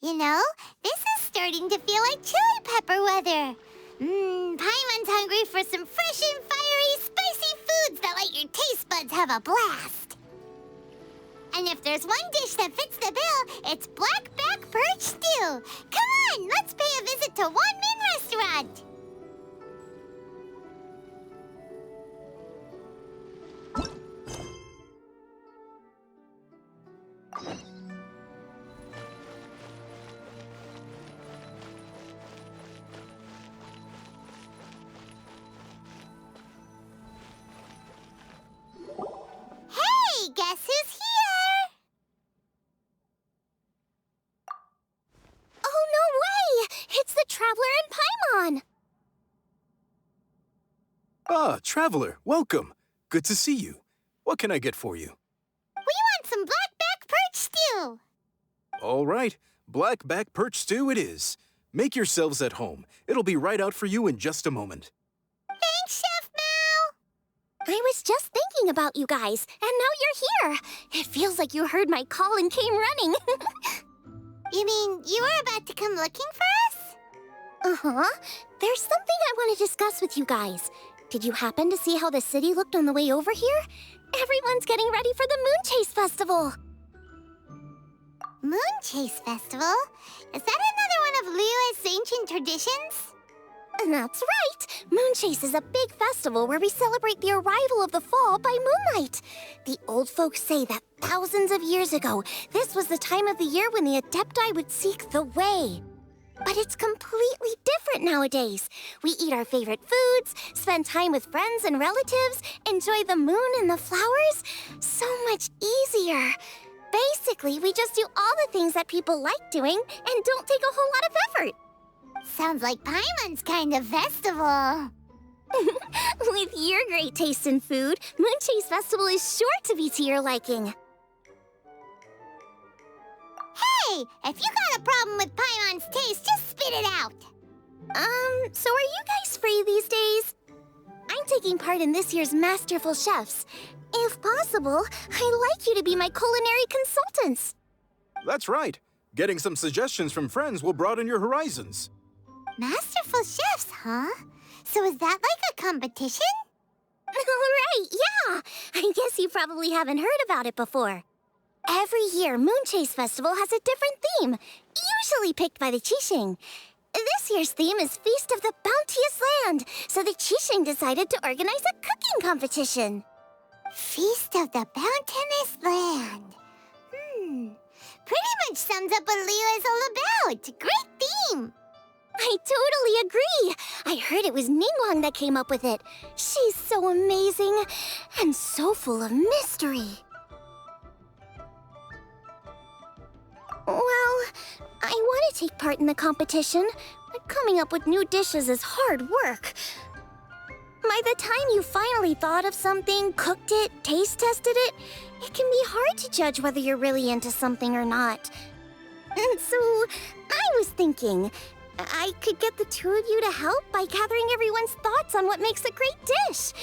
You know, this is starting to feel like chili pepper weather. Paimon's hungry for some fresh and fiery, spicy foods that let your taste buds have a blast. And if there's one dish that fits the bill, it's blackback perch stew. Come on, let's pay a visit to Wanmin Restaurant. Hey, guess who's here? Oh, no way! It's the Traveler and Paimon! Ah, Traveler, welcome. Good to see you. What can I get for you? We want some blackback perch stew. All right, blackback perch stew it is. Make yourselves at home. It'll be right out for you in just a moment. Thanks, Chef Mao. I was just thinking about you guys, and now you're here. It feels like you heard my call and came running. You mean you were about to come looking for us? Uh-huh. There's something I want to discuss with you guys. Did you happen to see how the city looked on the way over here? Everyone's getting ready for the Moon Chase Festival. Moon Chase Festival? Is that another one of Liyue's ancient traditions? That's right! Moon Chase is a big festival where we celebrate the arrival of the fall by moonlight. The old folks say that thousands of years ago, this was the time of the year when the Adepti would seek the way. But it's completely different nowadays. We eat our favorite foods, spend time with friends and relatives, enjoy the moon and the flowers. So much easier. Basically, we just do all the things that people like doing and don't take a whole lot of effort. Sounds like Paimon's kind of festival. With your great taste in food, Moon Chase Festival is sure to be to your liking. Hey, if you got a problem with Paimon's taste, just spit it out. So are you guys free these days? I'm taking part in this year's Masterful Chefs. If possible, I'd like you to be my culinary consultants. That's right. Getting some suggestions from friends will broaden your horizons. Masterful chefs, huh? So is that like a competition? Right, yeah. I guess you probably haven't heard about it before. Every year, Moon Chase Festival has a different theme, usually picked by the Qixing. This year's theme is Feast of the Bounteous Land, so the Qixing decided to organize a cooking competition. Feast of the Bounteous Land. Pretty much sums up what Liyue is all about. Great theme. I totally agree. I heard it was Ningguang that came up with it. She's so amazing and so full of mystery. Well, I want to take part in the competition, but coming up with new dishes is hard work. By the time you finally thought of something, cooked it, taste tested it, it can be hard to judge whether you're really into something or not. And so, I was thinking, I could get the two of you to help by gathering everyone's thoughts on what makes a great dish.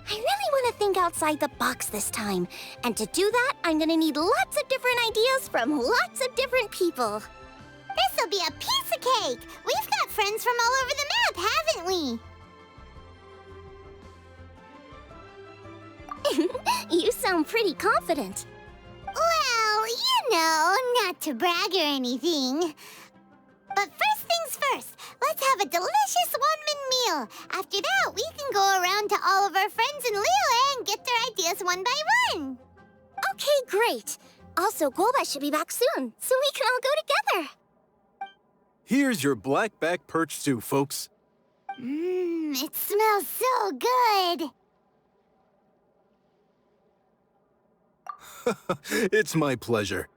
I really want to think outside the box this time. And to do that, I'm going to need lots of different ideas from lots of different people. This'll be a piece of cake. We've got friends from all over the map, haven't we? You sound pretty confident. Well, you know, not to brag or anything. But first things first, let's have a delicious Wanmin meal. After that, we can go around to all of our friends in Liyue and get their ideas one by one. Okay, great. Also, Golba should be back soon, so we can all go together. Here's your blackback perch stew, folks. It smells so good. It's my pleasure.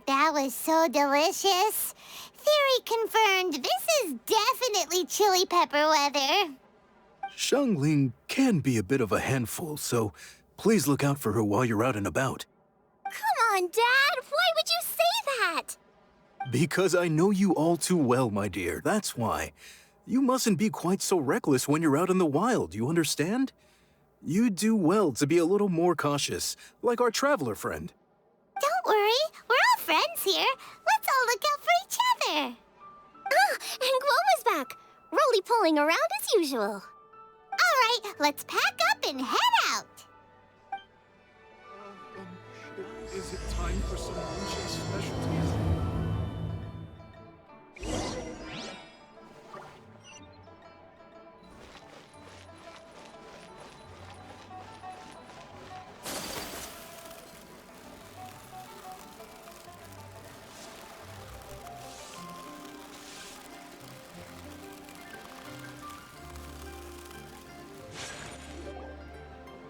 That was so delicious. Theory confirmed, this is definitely chili pepper weather. Xiangling can be a bit of a handful, so please look out for her while you're out and about. Come on, Dad! Why would you say that? Because I know you all too well, my dear, that's why. You mustn't be quite so reckless when you're out in the wild, you understand? You do well to be a little more cautious, like our traveler friend. Don't worry, we're all friends here. Let's all look out for each other. Ah, and Gloma's back, roly-poling around as usual. All right, let's pack up and head out. Is it time for some luncheon specialties?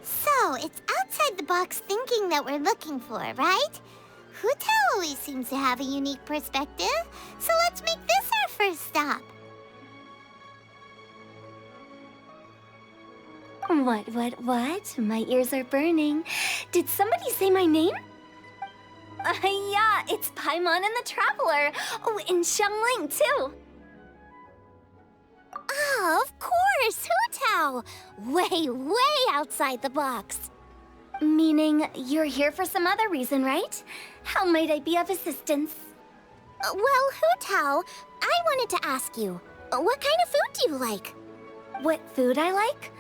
So, it's outside the box thinking that we're looking for, right? Hu-Tao always seems to have a unique perspective, so let's make this our first stop. What? My ears are burning. Did somebody say my name? Yeah, it's Paimon and the Traveler. Oh, and Xiangling, too. Ah, of course, Hu-Tao! Way outside the box. Meaning you're here for some other reason, right? How might I be of assistance? Well, Hu-Tao, I wanted to ask you, what kind of food do you like? What food I like?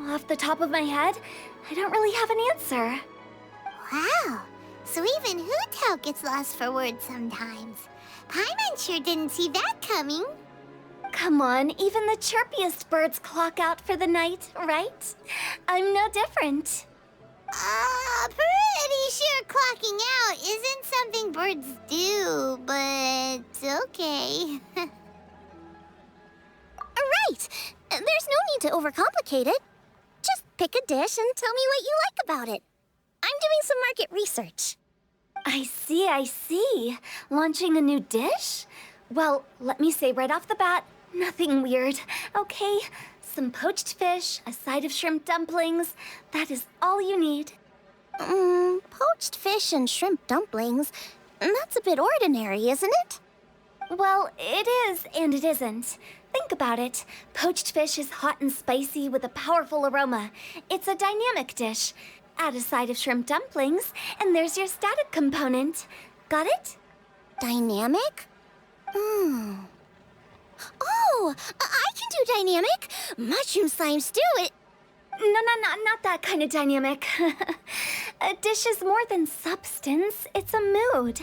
Off the top of my head, I don't really have an answer. Wow, so even Hu-Tao gets lost for words sometimes. Paimon sure didn't see that coming. Come on, even the chirpiest birds clock out for the night, right? I'm no different. Pretty sure clocking out isn't something birds do, but okay. Right! There's no need to overcomplicate it. Just pick a dish and tell me what you like about it. I'm doing some market research. I see. Launching a new dish? Well, let me say right off the bat, nothing weird, okay? Some poached fish, a side of shrimp dumplings. That is all you need. Poached fish and shrimp dumplings. That's a bit ordinary, isn't it? Well, it is and it isn't. Think about it. Poached fish is hot and spicy with a powerful aroma. It's a dynamic dish. Add a side of shrimp dumplings, and there's your static component. Got it? Dynamic? Oh, I can do dynamic. Mushroom slime stew, No, not that kind of dynamic. A dish is more than substance, it's a mood.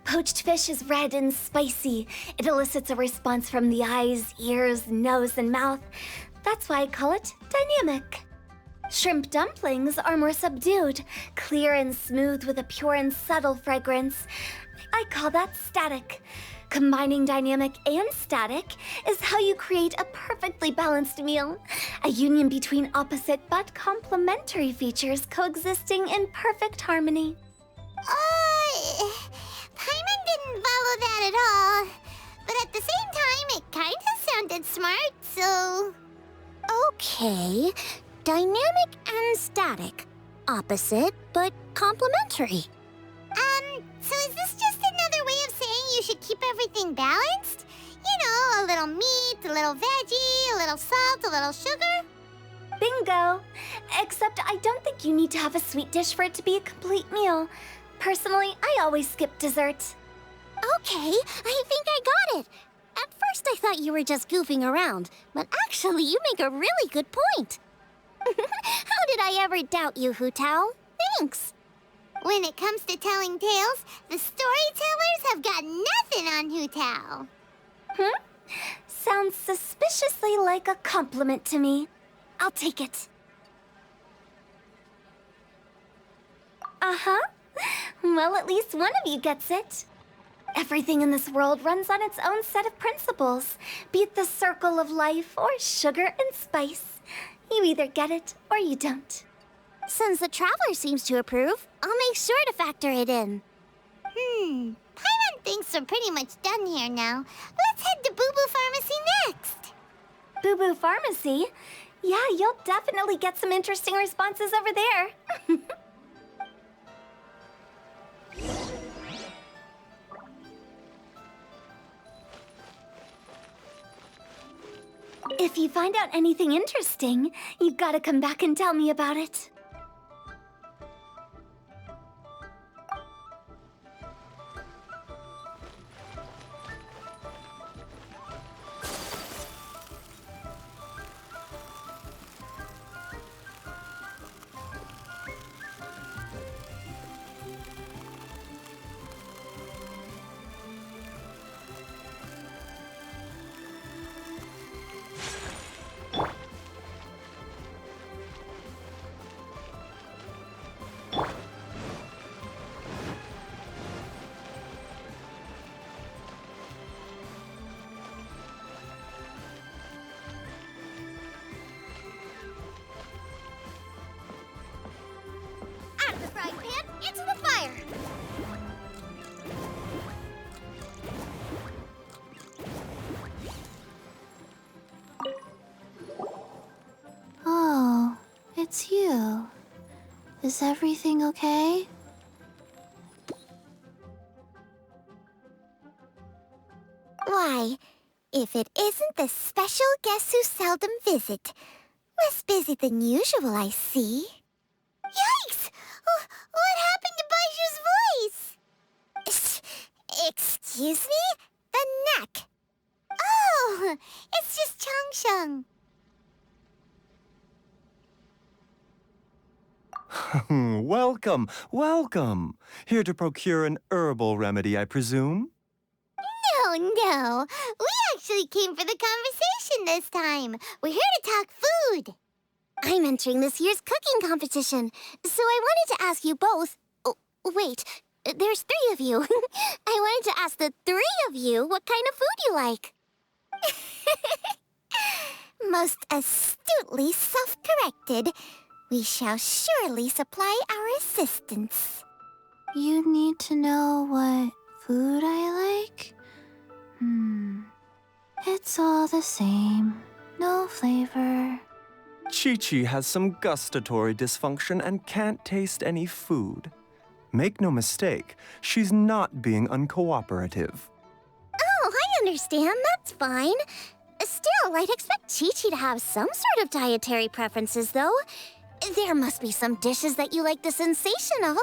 Poached fish is red and spicy. It elicits a response from the eyes, ears, nose, and mouth. That's why I call it dynamic. Shrimp dumplings are more subdued, clear and smooth with a pure and subtle fragrance. I call that static. Combining dynamic and static is how you create a perfectly balanced meal. A union between opposite but complementary features coexisting in perfect harmony. Paimon didn't follow that at all. But at the same time, it kinda sounded smart, so... Okay. Dynamic and static. Opposite, but complementary. So is this just another way of saying you should keep everything balanced? You know, a little meat, a little veggie, a little salt, a little sugar? Bingo! Except I don't think you need to have a sweet dish for it to be a complete meal. Personally, I always skip dessert. Okay, I think I got it. At first I thought you were just goofing around, but actually you make a really good point. How did I ever doubt you, Hu-Tao? Thanks. When it comes to telling tales, the storytellers have got nothing on Hu-Tao. Sounds suspiciously like a compliment to me. I'll take it. Uh-huh. Well, at least one of you gets it. Everything in this world runs on its own set of principles, be it the circle of life or sugar and spice. You either get it or you don't. Since the Traveler seems to approve, I'll make sure to factor it in. Paimon thinks we're pretty much done here now. Let's head to Boo Boo Pharmacy next. Boo Boo Pharmacy? Yeah, you'll definitely get some interesting responses over there. If you find out anything interesting, you gotta come back and tell me about it. Out of the frying pan, into the fire! Oh, it's you. Is everything okay? Why, if it isn't the special guests who seldom visit. Less busy than usual, I see. Yikes! What happened to Baiju's voice? Excuse me? The neck. Oh, it's just Changsheng. Welcome, welcome. Here to procure an herbal remedy, I presume? No. We actually came for the conversation this time. We're here to talk food. I'm entering this year's cooking competition, so I wanted to ask you both. Oh, wait, there's 3 of you. I wanted to ask the 3 of you what kind of food you like. Most astutely self-corrected. We shall surely supply our assistance. You need to know what food I like? It's all the same. No flavor. Chi-Chi has some gustatory dysfunction and can't taste any food. Make no mistake, she's not being uncooperative. Oh, I understand. That's fine. Still, I'd expect Chi-Chi to have some sort of dietary preferences, though. There must be some dishes that you like the sensation of.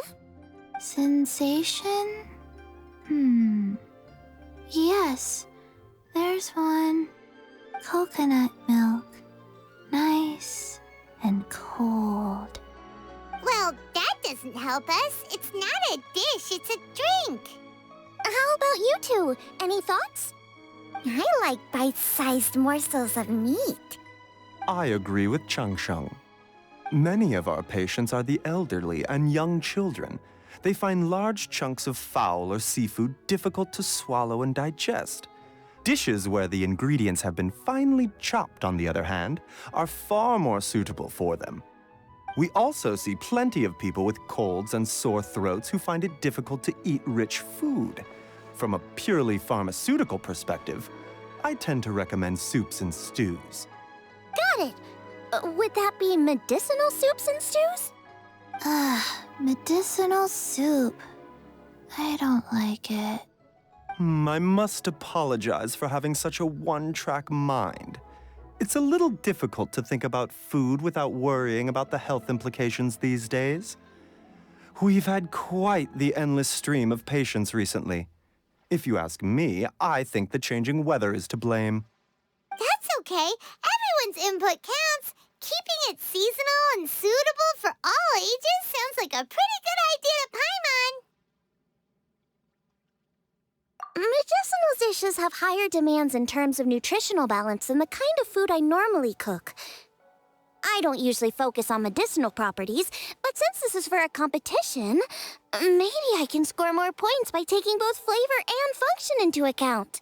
Sensation? Yes, there's one. Coconut milk. Nice and cold. Well, that doesn't help us. It's not a dish, it's a drink. How about you two? Any thoughts? I like bite-sized morsels of meat. I agree with Changsheng. Many of our patients are the elderly and young children. They find large chunks of fowl or seafood difficult to swallow and digest. Dishes where the ingredients have been finely chopped, on the other hand, are far more suitable for them. We also see plenty of people with colds and sore throats who find it difficult to eat rich food. From a purely pharmaceutical perspective, I tend to recommend soups and stews. Got it. Would that be medicinal soups and stews? Medicinal soup. I don't like it. I must apologize for having such a one-track mind. It's a little difficult to think about food without worrying about the health implications these days. We've had quite the endless stream of patients recently. If you ask me, I think the changing weather is to blame. That's okay. Everyone's input counts. Keeping it seasonal and suitable for all ages sounds like a pretty good idea to Paimon. Medicinal dishes have higher demands in terms of nutritional balance than the kind of food I normally cook. I don't usually focus on medicinal properties, but since this is for a competition, maybe I can score more points by taking both flavor and function into account.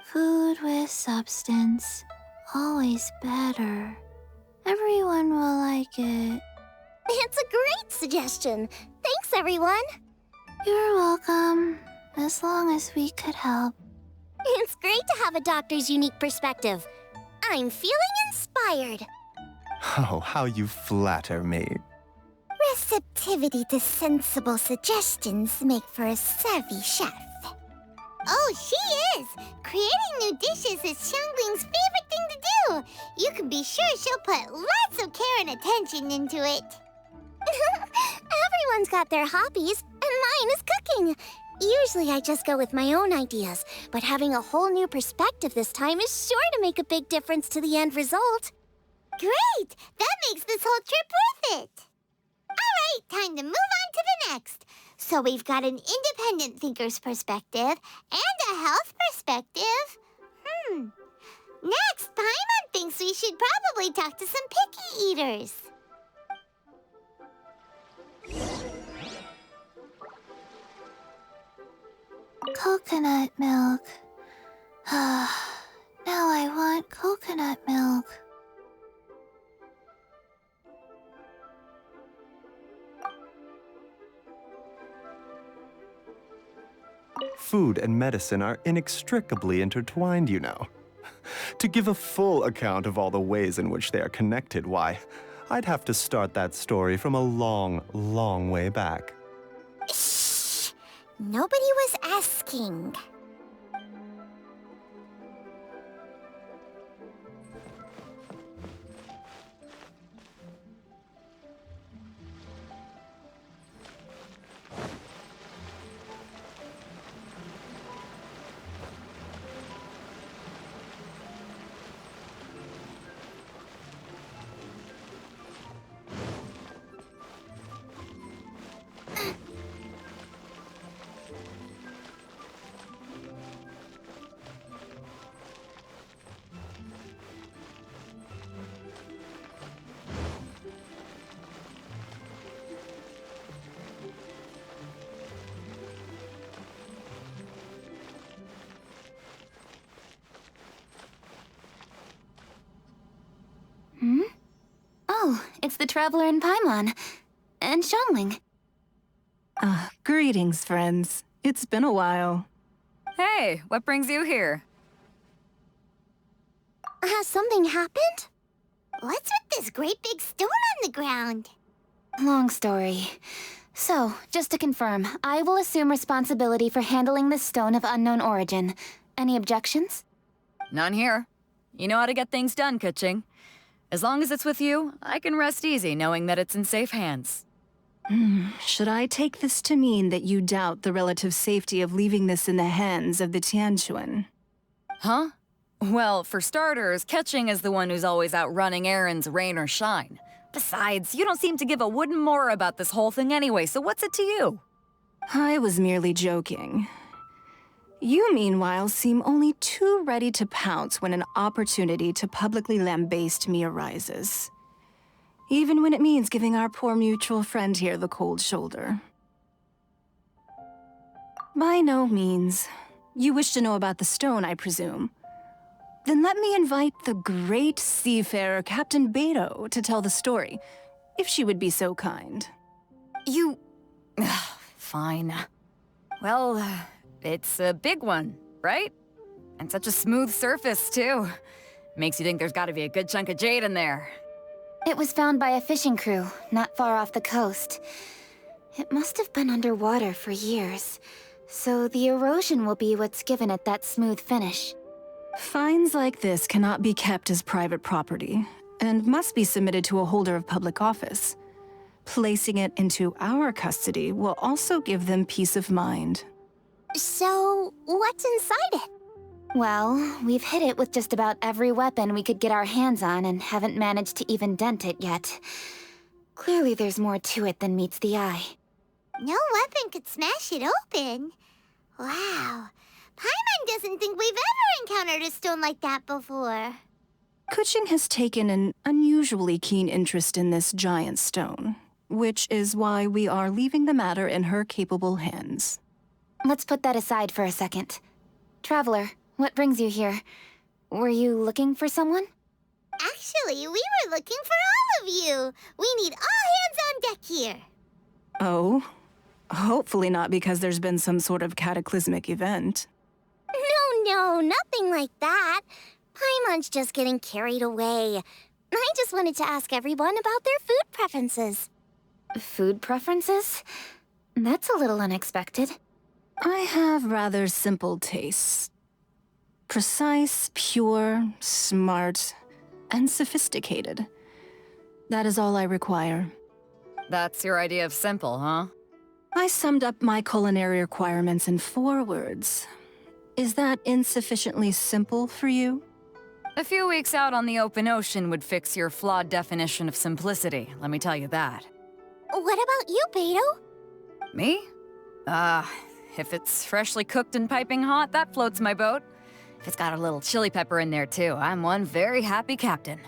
Food with substance. Always better. Everyone will like it. It's a great suggestion. Thanks, everyone. You're welcome. As long as we could help. It's great to have a doctor's unique perspective. I'm feeling inspired. Oh, how you flatter me. Receptivity to sensible suggestions make for a savvy chef. Oh, she is! Creating new dishes is Xiangling's favorite thing to too. You can be sure she'll put lots of care and attention into it. Everyone's got their hobbies, and mine is cooking. Usually I just go with my own ideas, but having a whole new perspective this time is sure to make a big difference to the end result. Great! That makes this whole trip worth it. All right, time to move on to the next. So we've got an independent thinker's perspective and a health perspective. Next, Paimon thinks we should probably talk to some picky eaters. Coconut milk. Now I want coconut milk. Food and medicine are inextricably intertwined, you know. To give a full account of all the ways in which they are connected, why, I'd have to start that story from a long, long way back. Shh! Nobody was asking. Oh, it's the Traveler and Paimon. And Xiangling. Greetings, friends. It's been a while. Hey, what brings you here? Has something happened? What's with this great big stone on the ground? Long story. So, just to confirm, I will assume responsibility for handling this stone of unknown origin. Any objections? None here. You know how to get things done, Kuching. As long as it's with you, I can rest easy knowing that it's in safe hands. Should I take this to mean that you doubt the relative safety of leaving this in the hands of the Tianquan? Huh? Well, for starters, Kuching is the one who's always out running errands, rain or shine. Besides, you don't seem to give a wooden more about this whole thing anyway, so what's it to you? I was merely joking. You, meanwhile, seem only too ready to pounce when an opportunity to publicly lambaste me arises. Even when it means giving our poor mutual friend here the cold shoulder. By no means. You wish to know about the stone, I presume. Then let me invite the great seafarer Captain Beto to tell the story, if she would be so kind. You... Fine. Well, it's a big one, right? And such a smooth surface, too. Makes you think there's gotta be a good chunk of jade in there. It was found by a fishing crew, not far off the coast. It must have been underwater for years, so the erosion will be what's given it that smooth finish. Finds like this cannot be kept as private property, and must be submitted to a holder of public office. Placing it into our custody will also give them peace of mind. So, what's inside it? Well, we've hit it with just about every weapon we could get our hands on and haven't managed to even dent it yet. Clearly there's more to it than meets the eye. No weapon could smash it open. Wow. Paimon doesn't think we've ever encountered a stone like that before. Kuching has taken an unusually keen interest in this giant stone, which is why we are leaving the matter in her capable hands. Let's put that aside for a second. Traveler, what brings you here? Were you looking for someone? Actually, we were looking for all of you. We need all hands on deck here. Oh? Hopefully not because there's been some sort of cataclysmic event. No, nothing like that. Paimon's just getting carried away. I just wanted to ask everyone about their food preferences. Food preferences? That's a little unexpected. I have rather simple tastes. Precise, pure, smart, and sophisticated. That is all I require. That's your idea of simple, huh? I summed up my culinary requirements in 4 words. Is that insufficiently simple for you? A few weeks out on the open ocean would fix your flawed definition of simplicity, let me tell you that. What about you, Beto? Me? If it's freshly cooked and piping hot, that floats my boat. If it's got a little chili pepper in there too, I'm one very happy captain.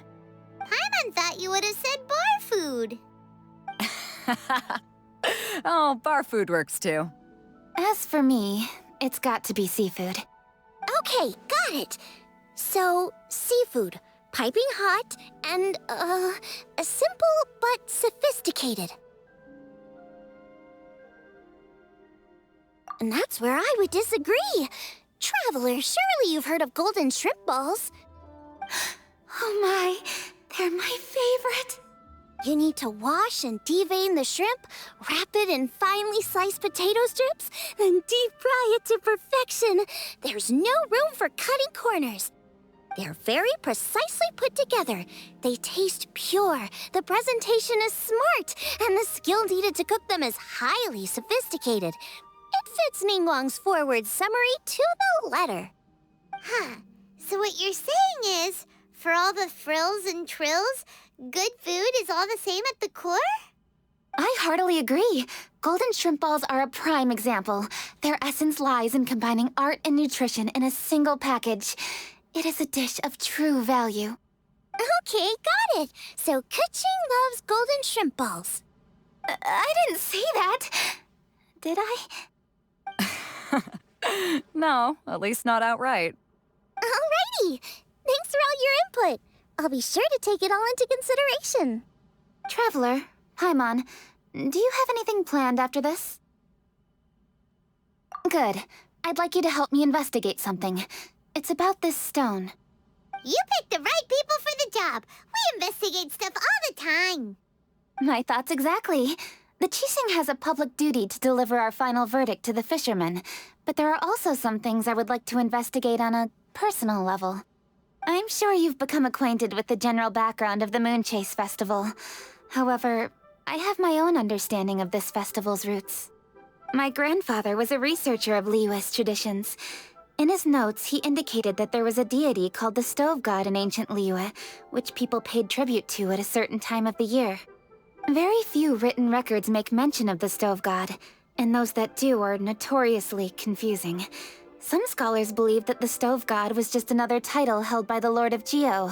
Paimon thought you would have said bar food. Oh, bar food works too. As for me, it's got to be seafood. Okay, got it. So, seafood, piping hot, and, simple but sophisticated. And that's where I would disagree. Traveler, surely you've heard of golden shrimp balls. Oh my, they're my favorite. You need to wash and devein the shrimp, wrap it in finely sliced potato strips, then deep fry it to perfection. There's no room for cutting corners. They're very precisely put together. They taste pure, the presentation is smart, and the skill needed to cook them is highly sophisticated. It fits Ningguang's forward summary to the letter. Huh. So what you're saying is, for all the frills and trills, good food is all the same at the core? I heartily agree. Golden shrimp balls are a prime example. Their essence lies in combining art and nutrition in a single package. It is a dish of true value. Okay, got it. So Kuching loves golden shrimp balls. I didn't say that. Did I? No, at least not outright. Alrighty. Thanks for all your input. I'll be sure to take it all into consideration. Traveler, Paimon, do you have anything planned after this? Good. I'd like you to help me investigate something. It's about this stone. You picked the right people for the job. We investigate stuff all the time. My thoughts exactly. The Qixing has a public duty to deliver our final verdict to the fishermen, but there are also some things I would like to investigate on a personal level. I'm sure you've become acquainted with the general background of the Moonchase Festival. However, I have my own understanding of this festival's roots. My grandfather was a researcher of Liyue's traditions. In his notes, he indicated that there was a deity called the Stove God in ancient Liyue, which people paid tribute to at a certain time of the year. Very few written records make mention of the Stove God, and those that do are notoriously confusing. Some scholars believe that the Stove God was just another title held by the Lord of Geo,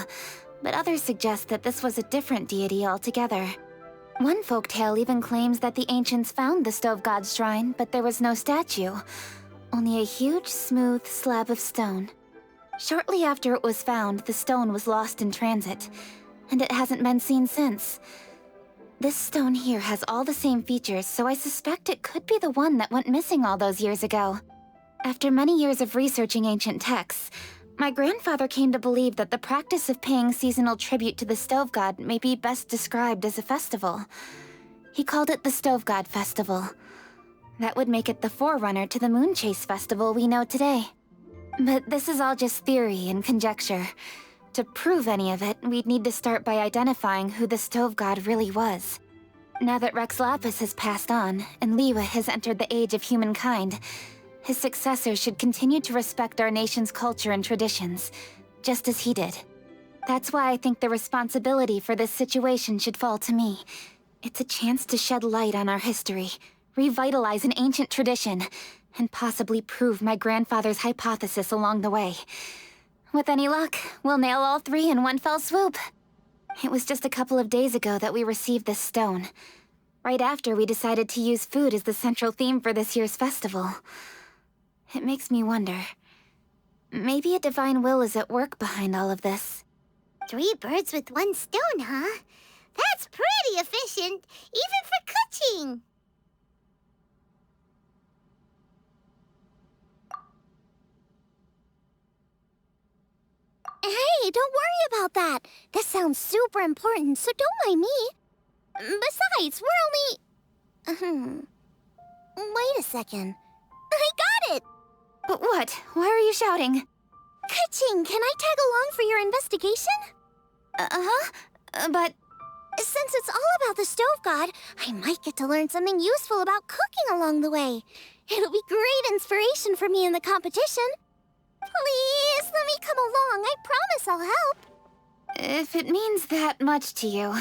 but others suggest that this was a different deity altogether. One folktale even claims that the ancients found the Stove God's shrine, but there was no statue, only a huge, smooth slab of stone. Shortly after it was found, the stone was lost in transit, and it hasn't been seen since. This stone here has all the same features, so I suspect it could be the one that went missing all those years ago. After many years of researching ancient texts, my grandfather came to believe that the practice of paying seasonal tribute to the Stove God may be best described as a festival. He called it the Stove God Festival. That would make it the forerunner to the Moonchase Festival we know today. But this is all just theory and conjecture. To prove any of it, we'd need to start by identifying who the Stove God really was. Now that Rex Lapis has passed on, and Liyue has entered the age of humankind, his successors should continue to respect our nation's culture and traditions, just as he did. That's why I think the responsibility for this situation should fall to me. It's a chance to shed light on our history, revitalize an ancient tradition, and possibly prove my grandfather's hypothesis along the way. With any luck, we'll nail all 3 in one fell swoop. It was just a couple of days ago that we received this stone. Right after we decided to use food as the central theme for this year's festival. It makes me wonder. Maybe a divine will is at work behind all of this. 3 birds with 1 stone, huh? That's pretty efficient, even for cooking. Hey, don't worry about that. This sounds super important, so don't mind me. Besides, we're only... Wait a second. I got it! What? Why are you shouting? Kuching, can I tag along for your investigation? But Since it's all about the stove god, I might get to learn something useful about cooking along the way. It'll be great inspiration for me in the competition. Please, let me come along. I promise I'll help. if it means that much to you...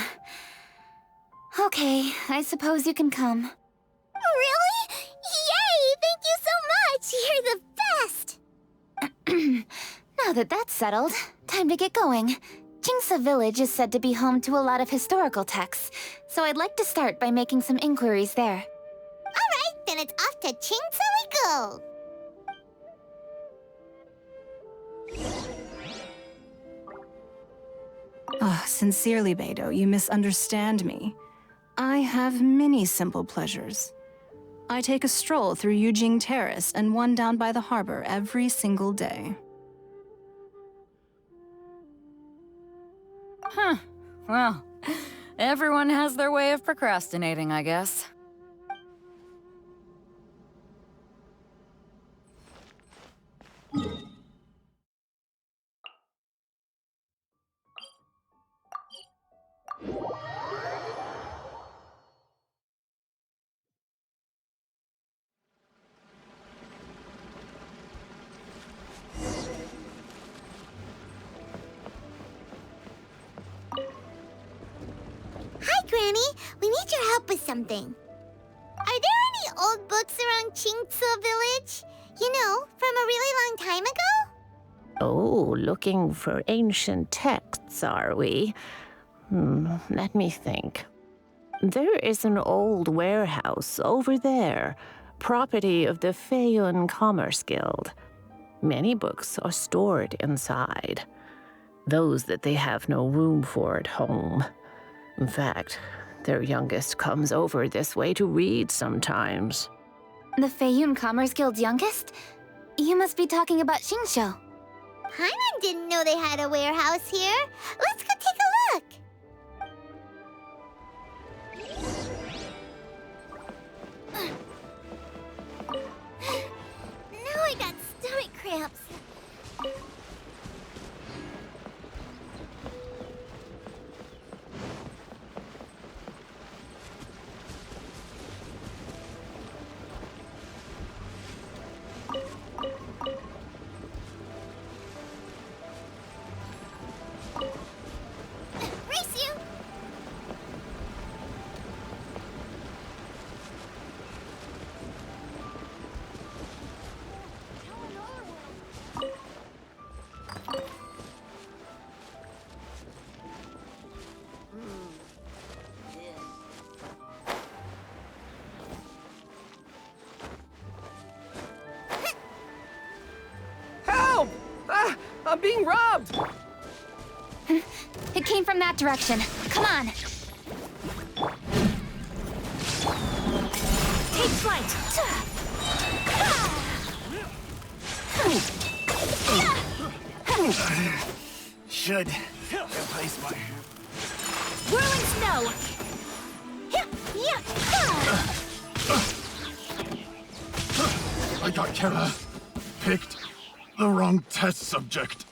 Okay, I suppose you can come. Really? Yay! Thank you so much! You're the best! Now that that's settled, time to get going. Jingsa Village is said to be home to a lot of historical texts, so I'd like to start by making some inquiries there. Alright, then it's off to Chingsa we go! Sincerely, Beidou, you misunderstand me. I have many simple pleasures. I take a stroll through Yujing Terrace and one down by the harbor every single day. Huh. Well, everyone has their way of procrastinating, I guess. Hi, Granny. We need your help with something. Are there any old books around Chingsa Village? You know, from a really long time ago? Oh, looking for ancient texts, are we? Let me think. There is an old warehouse over there, property of the Feiyun Commerce Guild. Many books are stored inside, those that they have no room for at home. In fact, their youngest comes over this way to read sometimes. The Feiyun Commerce Guild's youngest? You must be talking about Xingqiu. Paimon didn't know they had a warehouse here. Let's go take a look. Now I got stomach cramps. Race you! Help! Ah, I'm being robbed! It came from that direction. Come on. Take flight. Should replace my... Whirling snow. I got Kara. Picked the wrong test subject.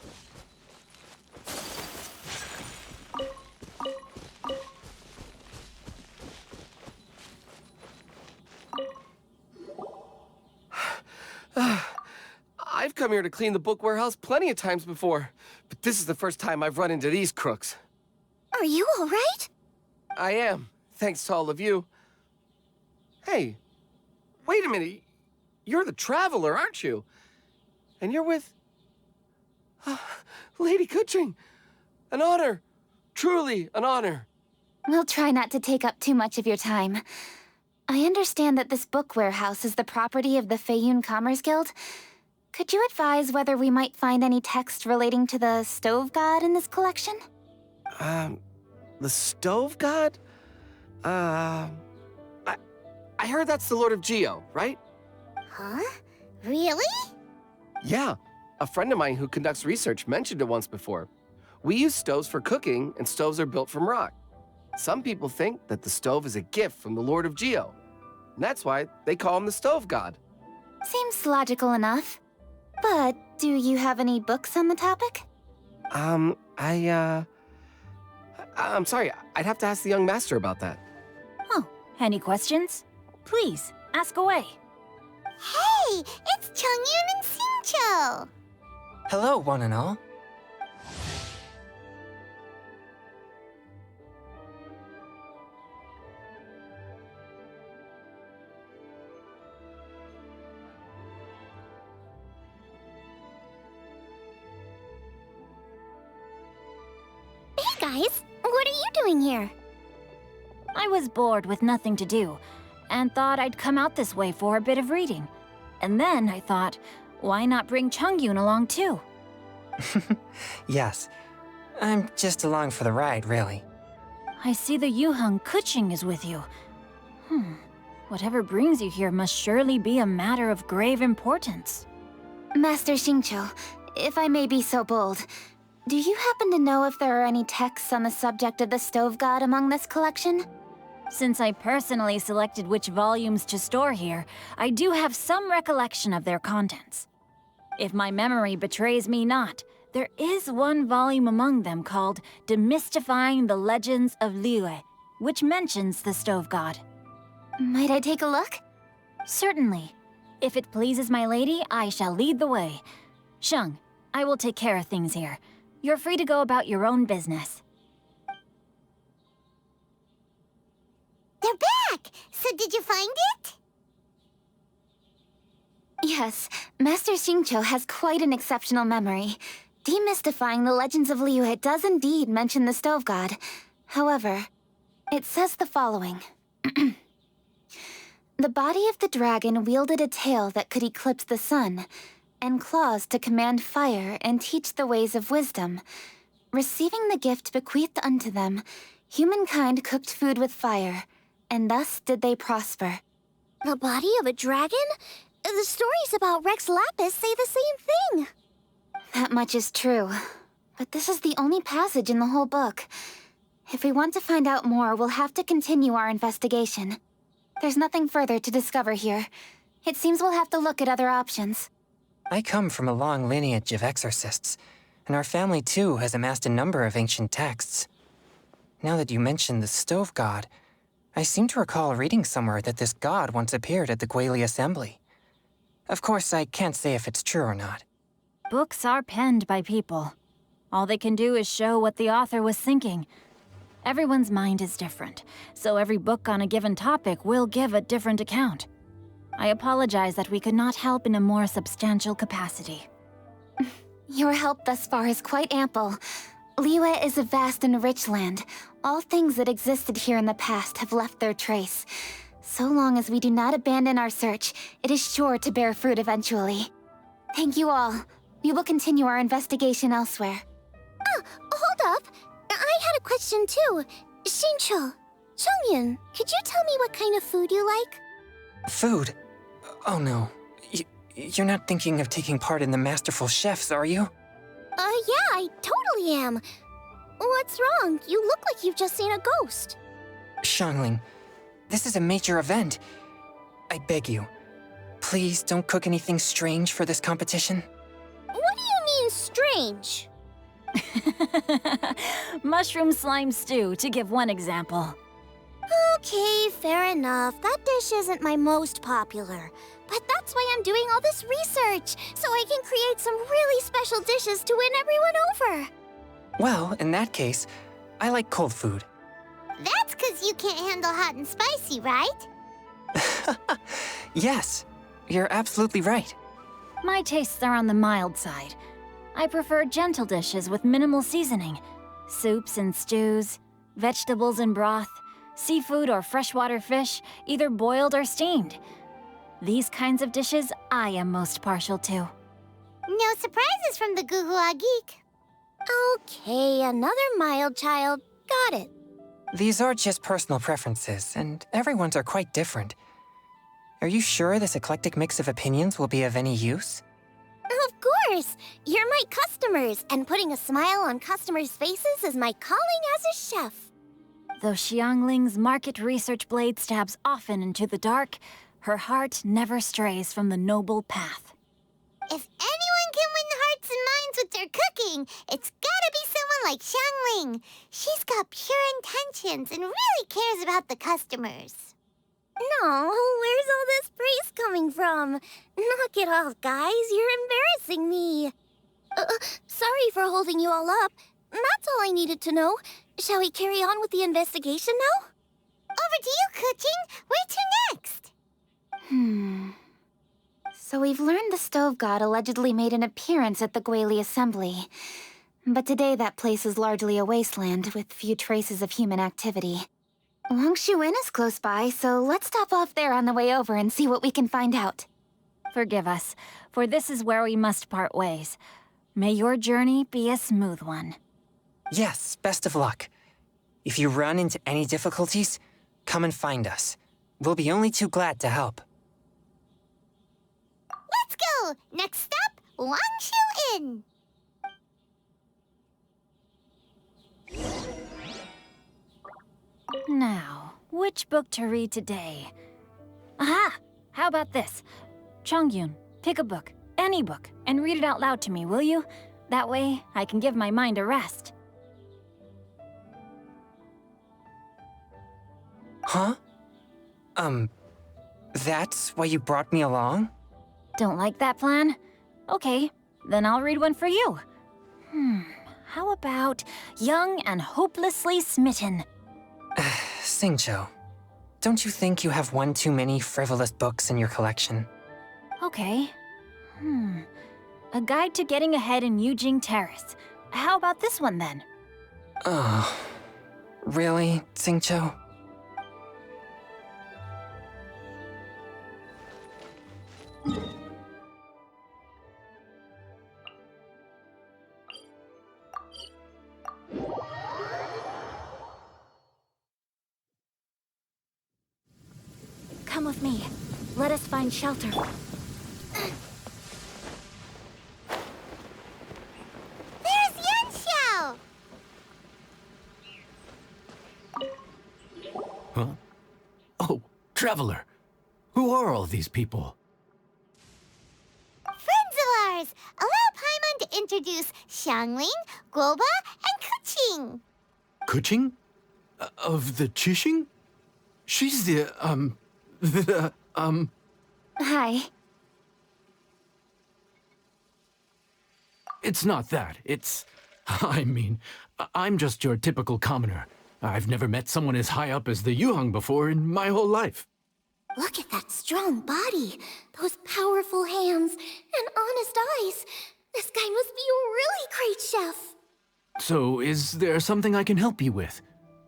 I've come here to clean the book warehouse plenty of times before, but this is the first time I've run into these crooks. Are you all right? I am, thanks to all of you. Hey, wait a minute. You're the traveler, aren't you? And you're with... Lady Kuching. An honor. Truly an honor. We'll try not to take up too much of your time. I understand that this book warehouse is the property of the Feiyun Commerce Guild. Could you advise whether we might find any text relating to the stove god in this collection? The stove god? I heard that's the Lord of Geo, right? Huh? Really? Yeah. A friend of mine who conducts research mentioned it once before. We use stoves for cooking, and stoves are built from rock. Some people think that the stove is a gift from the Lord of Geo. And that's why they call him the stove god. Seems logical enough. But do you have any books on the topic? I'm sorry, I'd have to ask the young master about that. Oh, any questions? Please, ask away. Hey, it's Chongyun and Xingqiu. Hello, one and all. Hey guys, what are you doing here? I was bored with nothing to do, and thought I'd come out this way for a bit of reading. And then I thought, why not bring Chongyun along too? Yes. I'm just along for the ride, really. I see the Yuheng Kuching is with you. Whatever brings you here must surely be a matter of grave importance. Master Xingqiu, if I may be so bold, do you happen to know if there are any texts on the subject of the stove god among this collection? Since I personally selected which volumes to store here, I do have some recollection of their contents. If my memory betrays me not, there is one volume among them called Demystifying the Legends of Liyue, which mentions the stove god. Might I take a look? Certainly. If it pleases my lady, I shall lead the way. Sheng, I will take care of things here. You're free to go about your own business. They're back! So did you find it? Yes, Master Xingqiu has quite an exceptional memory. Demystifying the Legends of Liyue does indeed mention the stove god. However, it says the following. The body of the dragon wielded a tail that could eclipse the sun, and claws to command fire and teach the ways of wisdom. Receiving the gift bequeathed unto them, humankind cooked food with fire, and thus did they prosper. The body of a dragon? The stories about Rex Lapis say the same thing. That much is true. But this is the only passage in the whole book. If we want to find out more, we'll have to continue our investigation. There's nothing further to discover here. It seems we'll have to look at other options. I come from a long lineage of exorcists, and our family too has amassed a number of ancient texts. Now that you mention the stove god, I seem to recall reading somewhere that this god once appeared at the Guili Assembly. Of course, I can't say if it's true or not. Books are penned by people. All they can do is show what the author was thinking. Everyone's mind is different, so every book on a given topic will give a different account. I apologize that we could not help in a more substantial capacity. Your help thus far is quite ample. Liyue is a vast and rich land. All things that existed here in the past have left their trace. So long as we do not abandon our search, it is sure to bear fruit eventually. Thank you all. We will continue our investigation elsewhere. Hold up. I had a question too. Xingqiu, Chongyun, could you tell me what kind of food you like? Food? Oh no. You're not thinking of taking part in the Masterful Chefs, are you? Yeah, I totally am. What's wrong? You look like you've just seen a ghost. Xiangling, this is a major event. I beg you, please don't cook anything strange for this competition. What do you mean, strange? Mushroom slime stew, to give one example. Okay, fair enough. That dish isn't my most popular. But that's why I'm doing all this research, so I can create some really special dishes to win everyone over. Well, in that case, I like cold food. That's 'cause you can't handle hot and spicy, right? Yes, you're absolutely right. My tastes are on the mild side. I prefer gentle dishes with minimal seasoning. Soups and stews, vegetables and broth, seafood or freshwater fish, either boiled or steamed. These kinds of dishes I am most partial to. No surprises from the Guhua Geek. Okay, another mild child. Got it. These are just personal preferences, and everyone's are quite different. Are you sure this eclectic mix of opinions will be of any use? Of course! You're my customers, and putting a smile on customers' faces is my calling as a chef. Though Xiangling's market research blade stabs often into the dark, her heart never strays from the noble path. If anyone can win hearts and minds with their cooking, it's gotta be someone like Xiangling. She's got pure intentions and really cares about the customers. No, where's all this praise coming from? Knock it off, guys. You're embarrassing me. Sorry for holding you all up. That's all I needed to know. Shall we carry on with the investigation now? Over to you, Kuching. Where to next? So we've learned the Stove God allegedly made an appearance at the Guili Assembly. But today that place is largely a wasteland with few traces of human activity. Wangshu Inn is close by, so let's stop off there on the way over and see what we can find out. Forgive us, for this is where we must part ways. May your journey be a smooth one. Yes, best of luck. If you run into any difficulties, come and find us. We'll be only too glad to help. Let's go! Next stop, Wangshu Inn. Now, which book to read today? Aha! How about this? Chongyun, pick a book, any book, and read it out loud to me, will you? That way, I can give my mind a rest. Huh? That's why you brought me along? Don't like that plan? Okay, then I'll read one for you. How about Young and Hopelessly Smitten? Xingqiu, don't you think you have one too many frivolous books in your collection? Okay. A Guide to Getting Ahead in Yujing Terrace. How about this one, then? Oh, really, Xingqiu? Come with me. Let us find shelter. There's Yanxiao! Huh? Oh, Traveler. Who are all these people? Friends of ours! Allow Paimon to introduce Xiangling, Guoba, and Kuching. Kuching? Of the Chishing? She's the, Hi. It's not that. I mean, I'm just your typical commoner. I've never met someone as high up as the Yuheng before in my whole life. Look at that strong body, those powerful hands, and honest eyes. This guy must be a really great chef. So, is there something I can help you with?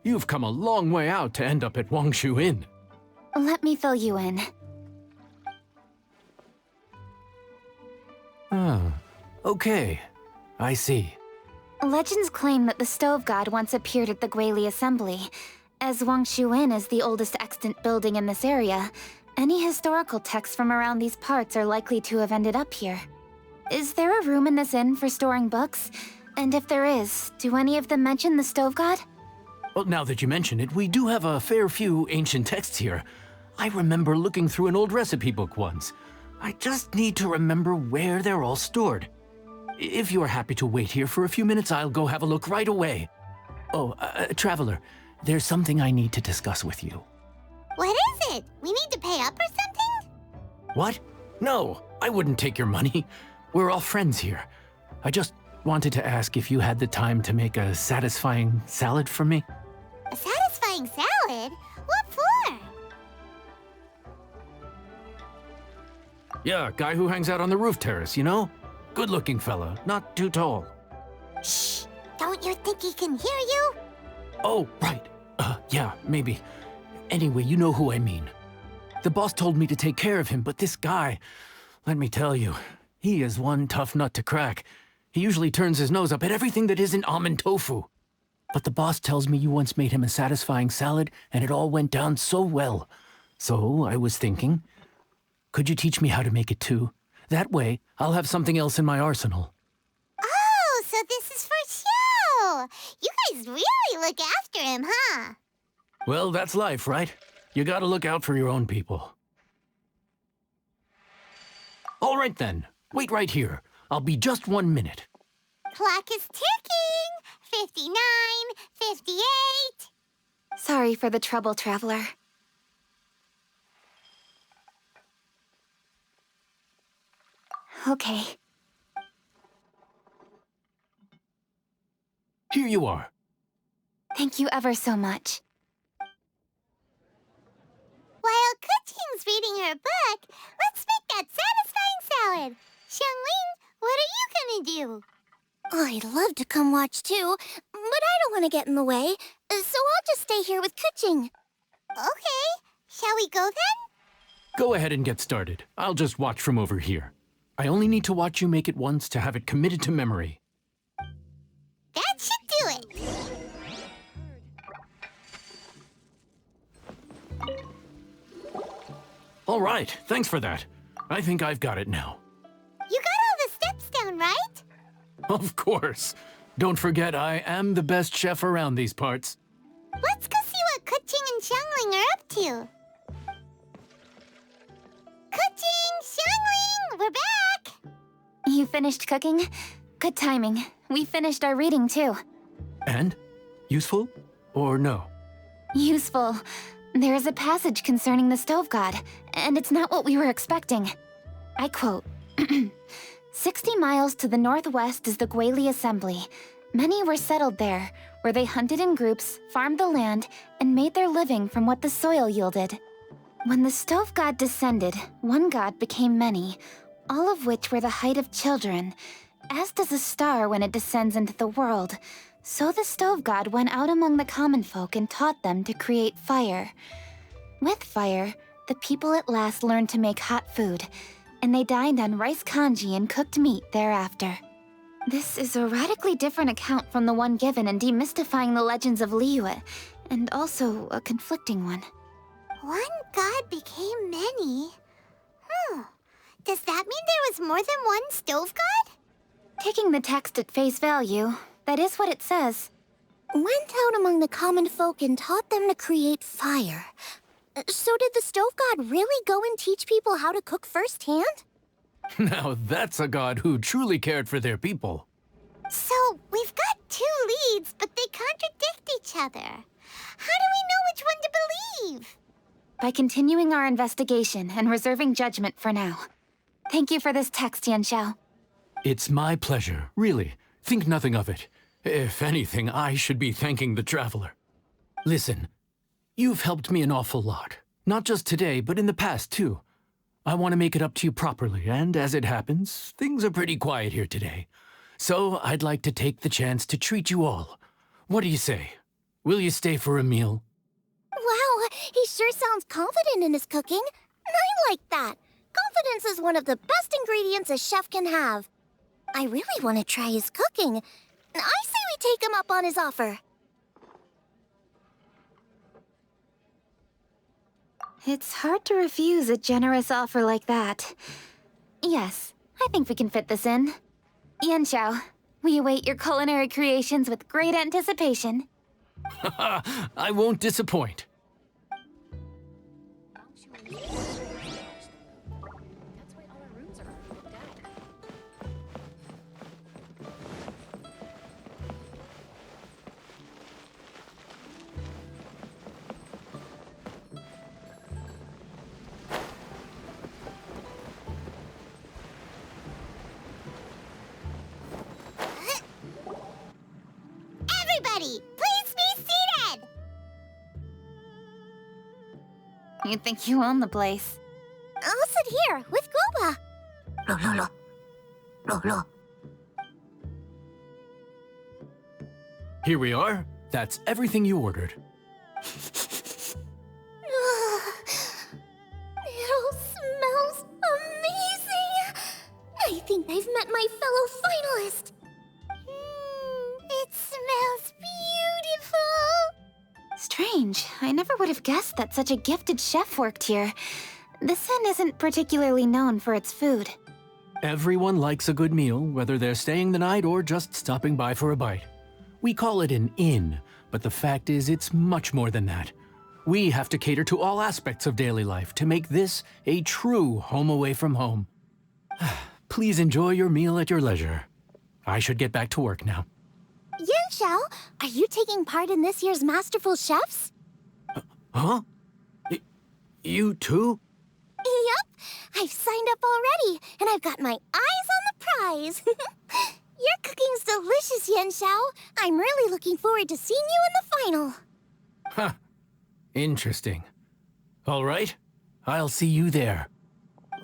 You've come a long way out to end up at Wangshu Inn. Let me fill you in. Ah, okay. I see. Legends claim that the Stove God once appeared at the Guili Assembly. As Wangshu Inn is the oldest extant building in this area, any historical texts from around these parts are likely to have ended up here. Is there a room in this inn for storing books? And if there is, do any of them mention the Stove God? Well, now that you mention it, we do have a fair few ancient texts here. I remember looking through an old recipe book once. I just need to remember where they're all stored. If you're happy to wait here for a few minutes, I'll go have a look right away. Oh, Traveler, there's something I need to discuss with you. What is it? We need to pay up or something? What? No, I wouldn't take your money. We're all friends here. I just wanted to ask if you had the time to make a satisfying salad for me. A satisfying salad? What for? Yeah, guy who hangs out on the roof terrace, you know? Good-looking fella, not too tall. Shh! Don't you think he can hear you? Oh, right. Yeah, maybe. Anyway, you know who I mean. The boss told me to take care of him, but this guy, let me tell you, he is one tough nut to crack. He usually turns his nose up at everything that isn't almond tofu. But the boss tells me you once made him a satisfying salad, and it all went down so well. So I was thinking, could you teach me how to make it too? That way, I'll have something else in my arsenal. Oh, so this is for show! You guys really look after him, huh? Well, that's life, right? You gotta look out for your own people. All right then, wait right here. I'll be just 1 minute. Clock is ticking! 59, 58. Sorry for the trouble, traveler. Okay. Here you are. Thank you ever so much. While Kuching's reading her book, let's make that satisfying salad. Xiangling, what are you gonna do? I'd love to come watch too, but I don't want to get in the way, so I'll just stay here with Kuching. Okay, shall we go then? Go ahead and get started. I'll just watch from over here. I only need to watch you make it once to have it committed to memory. That should do it. All right, thanks for that. I think I've got it now. You got all the steps down, right? Of course. Don't forget, I am the best chef around these parts. Let's go see what Kuching and Xiangling are up to. Kuching, Xiangling, we're back! You finished cooking? Good timing. We finished our reading too. And? Useful? Or no? Useful. There is a passage concerning the stove god, and it's not what we were expecting. I quote, 60 miles to the northwest is the Guili Assembly. Many were settled there, where they hunted in groups, farmed the land, and made their living from what the soil yielded. When the stove god descended, one god became many, all of which were the height of children. As does a star when it descends into the world, so the stove god went out among the common folk and taught them to create fire. With fire, the people at last learned to make hot food, and they dined on rice congee and cooked meat thereafter. This is a radically different account from the one given in Demystifying the Legends of Liyue, and also a conflicting one. One god became many. Does that mean there was more than one stove god? Taking the text at face value, that is what it says. Went out among the common folk and taught them to create fire. So did the stove god really go and teach people how to cook firsthand? Now that's a god who truly cared for their people. So, we've got two leads, but they contradict each other. How do we know which one to believe? By continuing our investigation and reserving judgment for now. Thank you for this text, Yanxiao. It's my pleasure, really. Think nothing of it. If anything, I should be thanking the traveler. Listen, you've helped me an awful lot. Not just today, but in the past, too. I want to make it up to you properly, and as it happens, things are pretty quiet here today. So I'd like to take the chance to treat you all. What do you say? Will you stay for a meal? Wow, he sure sounds confident in his cooking. I like that. Confidence is one of the best ingredients a chef can have. I really want to try his cooking. I say we take him up on his offer. It's hard to refuse a generous offer like that. Yes, I think we can fit this in. Yanxiao, we await your culinary creations with great anticipation. I won't disappoint. Everybody, please be seated! You'd think you own the place. I'll sit here with Goba. Here we are. That's everything you ordered. It all smells amazing. I think I've met my fellow finalist. It smells beautiful. Strange. I never would have guessed that such a gifted chef worked here. This inn isn't particularly known for its food. Everyone likes a good meal, whether they're staying the night or just stopping by for a bite. We call it an inn, but the fact is it's much more than that. We have to cater to all aspects of daily life to make this a true home away from home. Please enjoy your meal at your leisure. I should get back to work now. Yanxiao, are you taking part in this year's Masterful Chefs? Huh? You too? Yep, I've signed up already, and I've got my eyes on the prize. Your cooking's delicious, Yanxiao. I'm really looking forward to seeing you in the final. Huh. Interesting. All right, I'll see you there.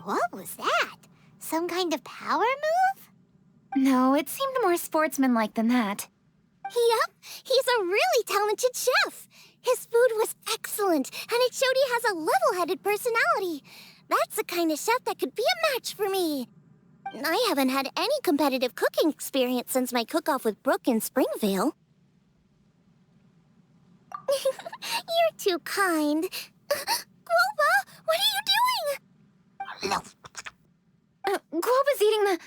What was that? Some kind of power move? No, it seemed more sportsmanlike than that. Yep, he's a really talented chef. His food was excellent, and it showed he has a level-headed personality. That's the kind of chef that could be a match for me. I haven't had any competitive cooking experience since my cook-off with Brooke in Springvale. You're too kind. Guoba, what are you doing? Guoba's eating the...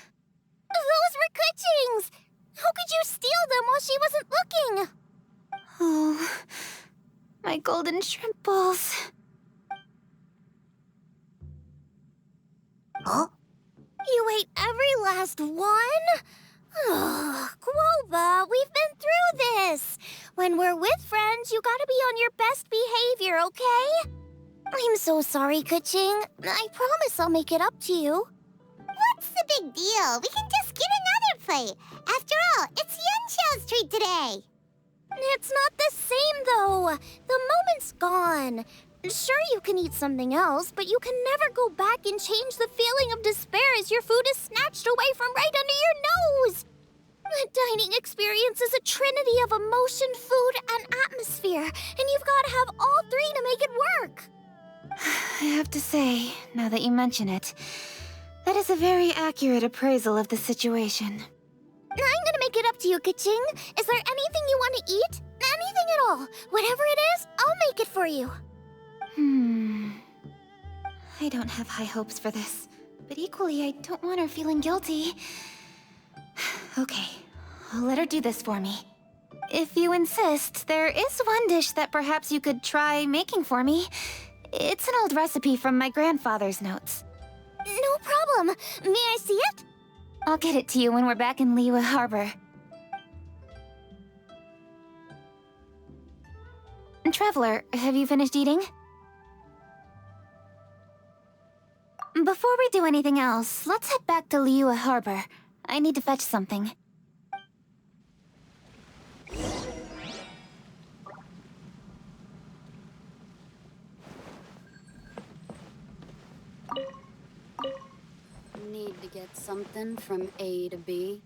Those were Kuching's! How could you steal them while she wasn't looking? Oh, my golden shrimp balls. Huh? You ate every last one? Oh, Guoba, we've been through this. When we're with friends, you gotta be on your best behavior, okay? I'm so sorry, Kuching. I promise I'll make it up to you. What's the big deal? We can just get another plate. After all, it's Yanxiao's treat today. It's not the same, though. The moment's gone. Sure, you can eat something else, but you can never go back and change the feeling of despair as your food is snatched away from right under your nose. The dining experience is a trinity of emotion, food, and atmosphere, and you've got to have all three to make it work. I have to say, now that you mention it, that is a very accurate appraisal of the situation. I'm gonna make it up to you, Kaching. Is there anything you want to eat? Anything at all. Whatever it is, I'll make it for you. I don't have high hopes for this, but equally I don't want her feeling guilty. Okay, I'll let her do this for me. If you insist, there is one dish that perhaps you could try making for me. It's an old recipe from my grandfather's notes. No problem. May I see it? I'll get it to you when we're back in Liyue Harbor. Traveler, have you finished eating? Before we do anything else, let's head back to Liyue Harbor. I need to fetch something. Need to get something from A to B.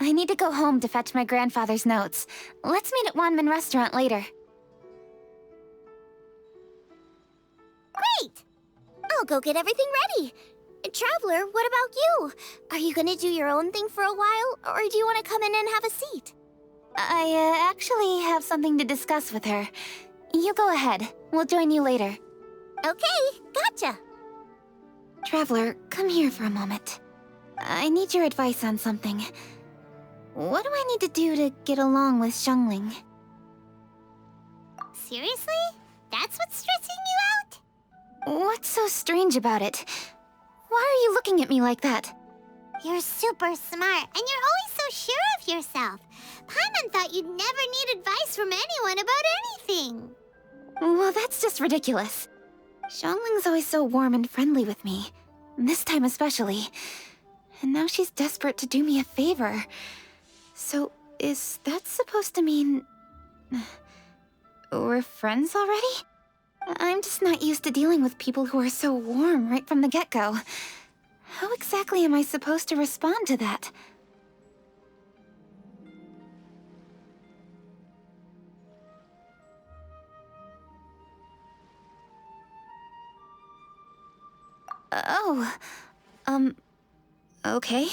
I need to go home to fetch my grandfather's notes. Let's meet at Wanmin Restaurant later. Great! I'll go get everything ready. Traveler, what about you? Are you gonna do your own thing for a while, or do you want to come in and have a seat? I actually have something to discuss with her. You go ahead. We'll join you later. Okay, gotcha. Traveler, come here for a moment. I need your advice on something. What do I need to do to get along with Xiangling? Seriously? That's what's stressing you out? What's so strange about it? Why are you looking at me like that? You're super smart, and you're always so sure of yourself. Paimon thought you'd never need advice from anyone about anything. Well, that's just ridiculous. Xiangling's always so warm and friendly with me. This time especially. And now she's desperate to do me a favor. So, is that supposed to mean... we're friends already? I'm just not used to dealing with people who are so warm right from the get-go. How exactly am I supposed to respond to that? Oh, okay.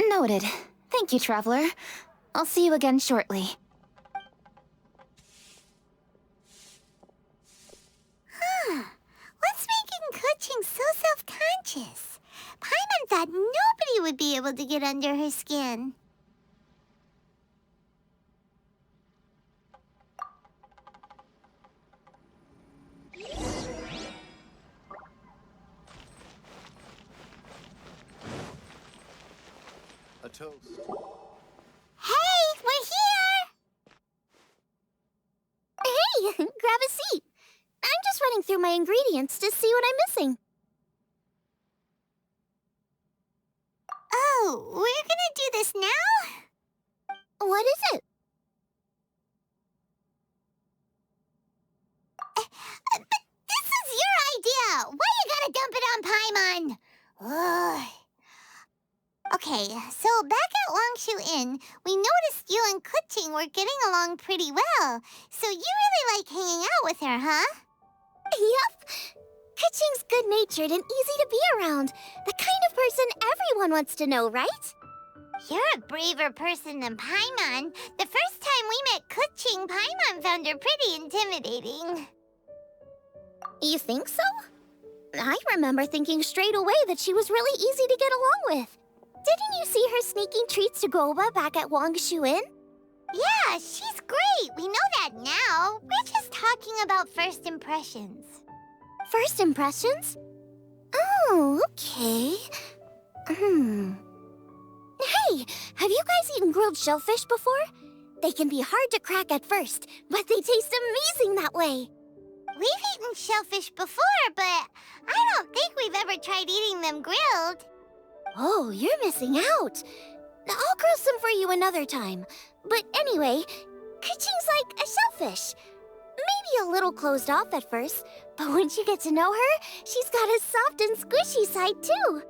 Noted. Thank you, Traveler. I'll see you again shortly. careful to get under her skin. A toast. Hey, we're here! Hey, grab a seat. I'm just running through my ingredients to see what I'm missing. Oh, we're gonna do this now? What is it? But this is your idea! Why you gotta dump it on Paimon? Ugh. Okay, so back at Longshu Inn, we noticed you and Kuching were getting along pretty well. So you really like hanging out with her, huh? Yep. Kuching's good-natured and easy to be around. The kind of person everyone wants to know, right? You're a braver person than Paimon. The first time we met Kuching, Paimon found her pretty intimidating. You think so? I remember thinking straight away that she was really easy to get along with. Didn't you see her sneaking treats to Goba back at Longshu Inn? Yeah, she's great. We know that now. We're just talking about first impressions. First impressions? Oh, okay. Hey, have you guys eaten grilled shellfish before? They can be hard to crack at first, but they taste amazing that way. We've eaten shellfish before, but I don't think we've ever tried eating them grilled. Oh, you're missing out. I'll grill some for you another time. But anyway, Kuching's like a shellfish. Maybe a little closed off at first, but once you get to know her, she's got a soft and squishy side too.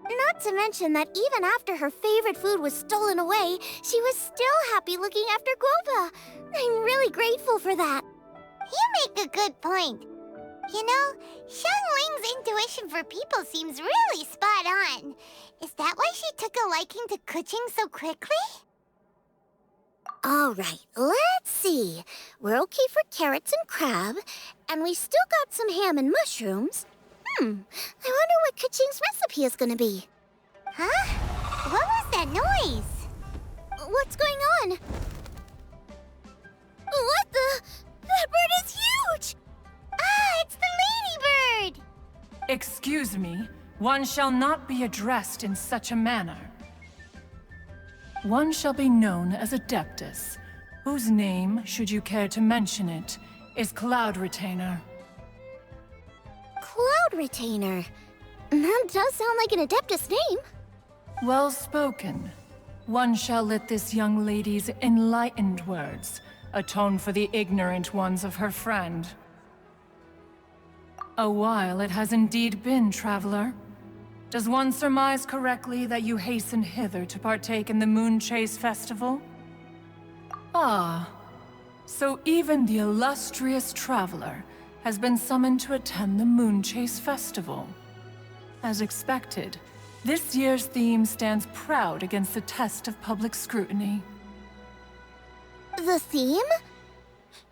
Not to mention that even after her favorite food was stolen away, she was still happy looking after Guoba. I'm really grateful for that. You make a good point. You know, Xiangling's intuition for people seems really spot on. Is that why she took a liking to Kuching so quickly? All right, let's see. We're okay for carrots and crab, and we still got some ham and mushrooms. I wonder what Kuching's recipe is gonna be. Huh? What was that noise? What's going on? What the? That bird is huge! Ah, it's the ladybird! Excuse me, one shall not be addressed in such a manner. One shall be known as Adeptus, whose name, should you care to mention it, is Cloud Retainer. Cloud Retainer? That does sound like an Adeptus name. Well spoken. One shall let this young lady's enlightened words atone for the ignorant ones of her friend. A while it has indeed been, traveler. Does one surmise correctly that you hastened hither to partake in the Moon Chase Festival? Ah, so even the illustrious traveler has been summoned to attend the Moon Chase Festival. As expected, this year's theme stands proud against the test of public scrutiny. The theme?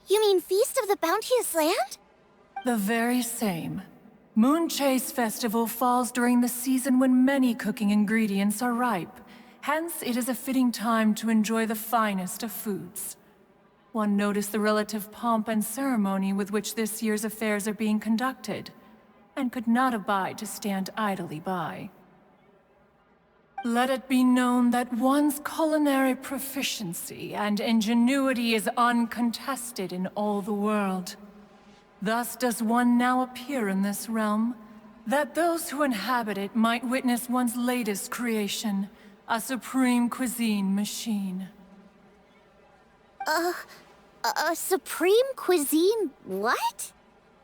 You mean Feast of the Bounteous Land? The very same. Moon Chase Festival falls during the season when many cooking ingredients are ripe. Hence, it is a fitting time to enjoy the finest of foods. One noticed the relative pomp and ceremony with which this year's affairs are being conducted, and could not abide to stand idly by. Let it be known that one's culinary proficiency and ingenuity is uncontested in all the world. Thus does one now appear in this realm, that those who inhabit it might witness one's latest creation, a supreme cuisine machine. A supreme cuisine what?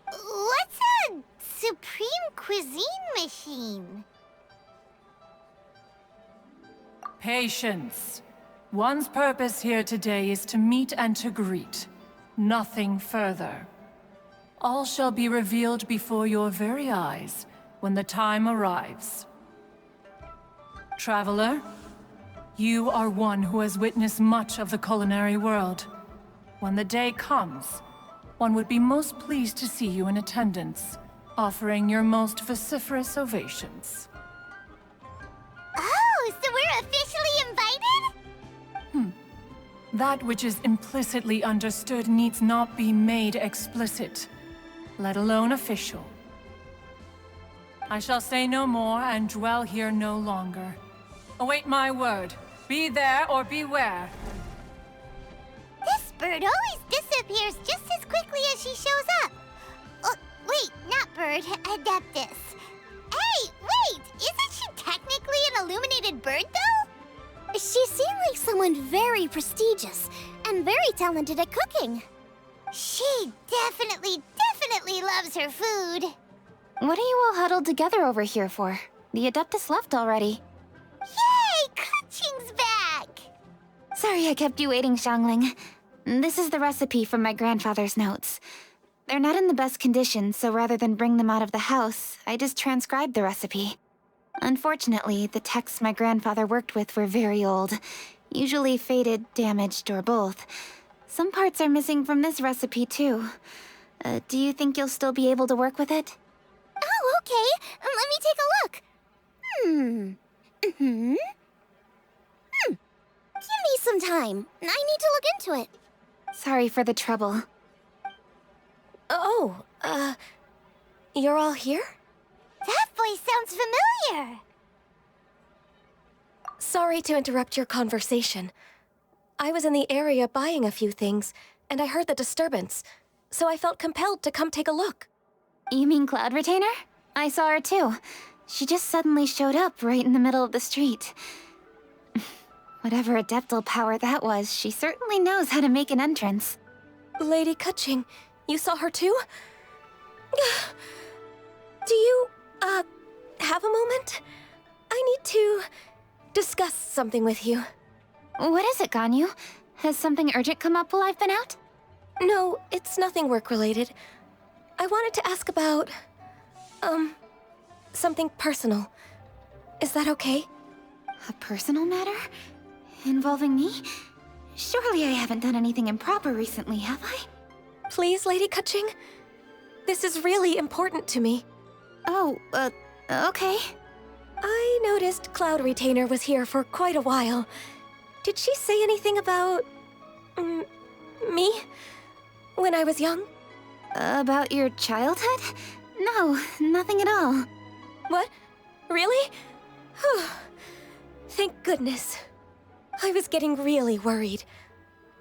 What's a supreme cuisine machine? Patience. One's purpose here today is to meet and to greet. Nothing further. All shall be revealed before your very eyes when the time arrives. Traveler, you are one who has witnessed much of the culinary world. When the day comes, one would be most pleased to see you in attendance, offering your most vociferous ovations. Oh, so we're That which is implicitly understood needs not be made explicit, let alone official. I shall say no more and dwell here no longer. Await my word. Be there or beware. This bird always disappears just as quickly as she shows up. Oh, wait, not bird, Adeptus. Hey, wait! Isn't she technically an illuminated bird, though? She seemed like someone very prestigious and very talented at cooking. She definitely loves her food. What are you all huddled together over here for? The Adeptus left already. Yay! Kuching's back! Sorry I kept you waiting, Xiangling. This is the recipe from my grandfather's notes. They're not in the best condition, so rather than bring them out of the house, I just transcribed the recipe. Unfortunately, the texts my grandfather worked with were very old. Usually faded, damaged, or both. Some parts are missing from this recipe, too. Do you think you'll still be able to work with it? Oh, okay. Let me take a look. Give me some time. I need to look into it. Sorry for the trouble. Oh, you're all here? That voice sounds familiar. Sorry to interrupt your conversation. I was in the area buying a few things, and I heard the disturbance, so I felt compelled to come take a look. You mean Cloud Retainer? I saw her too. She just suddenly showed up right in the middle of the street. Whatever adeptal power that was, she certainly knows how to make an entrance. Lady Kuching, you saw her too? Do you, have a moment? I need to discuss something with you. What is it, Ganyu? Has something urgent come up while I've been out? No, it's nothing work-related. I wanted to ask about, something personal. Is that okay? A personal matter? Involving me? Surely I haven't done anything improper recently, have I? Please, Lady Kuching. This is really important to me. Oh, okay. I noticed Cloud Retainer was here for quite a while. Did she say anything about... me? When I was young? About your childhood? No, nothing at all. What? Really? Whew. Thank goodness. I was getting really worried.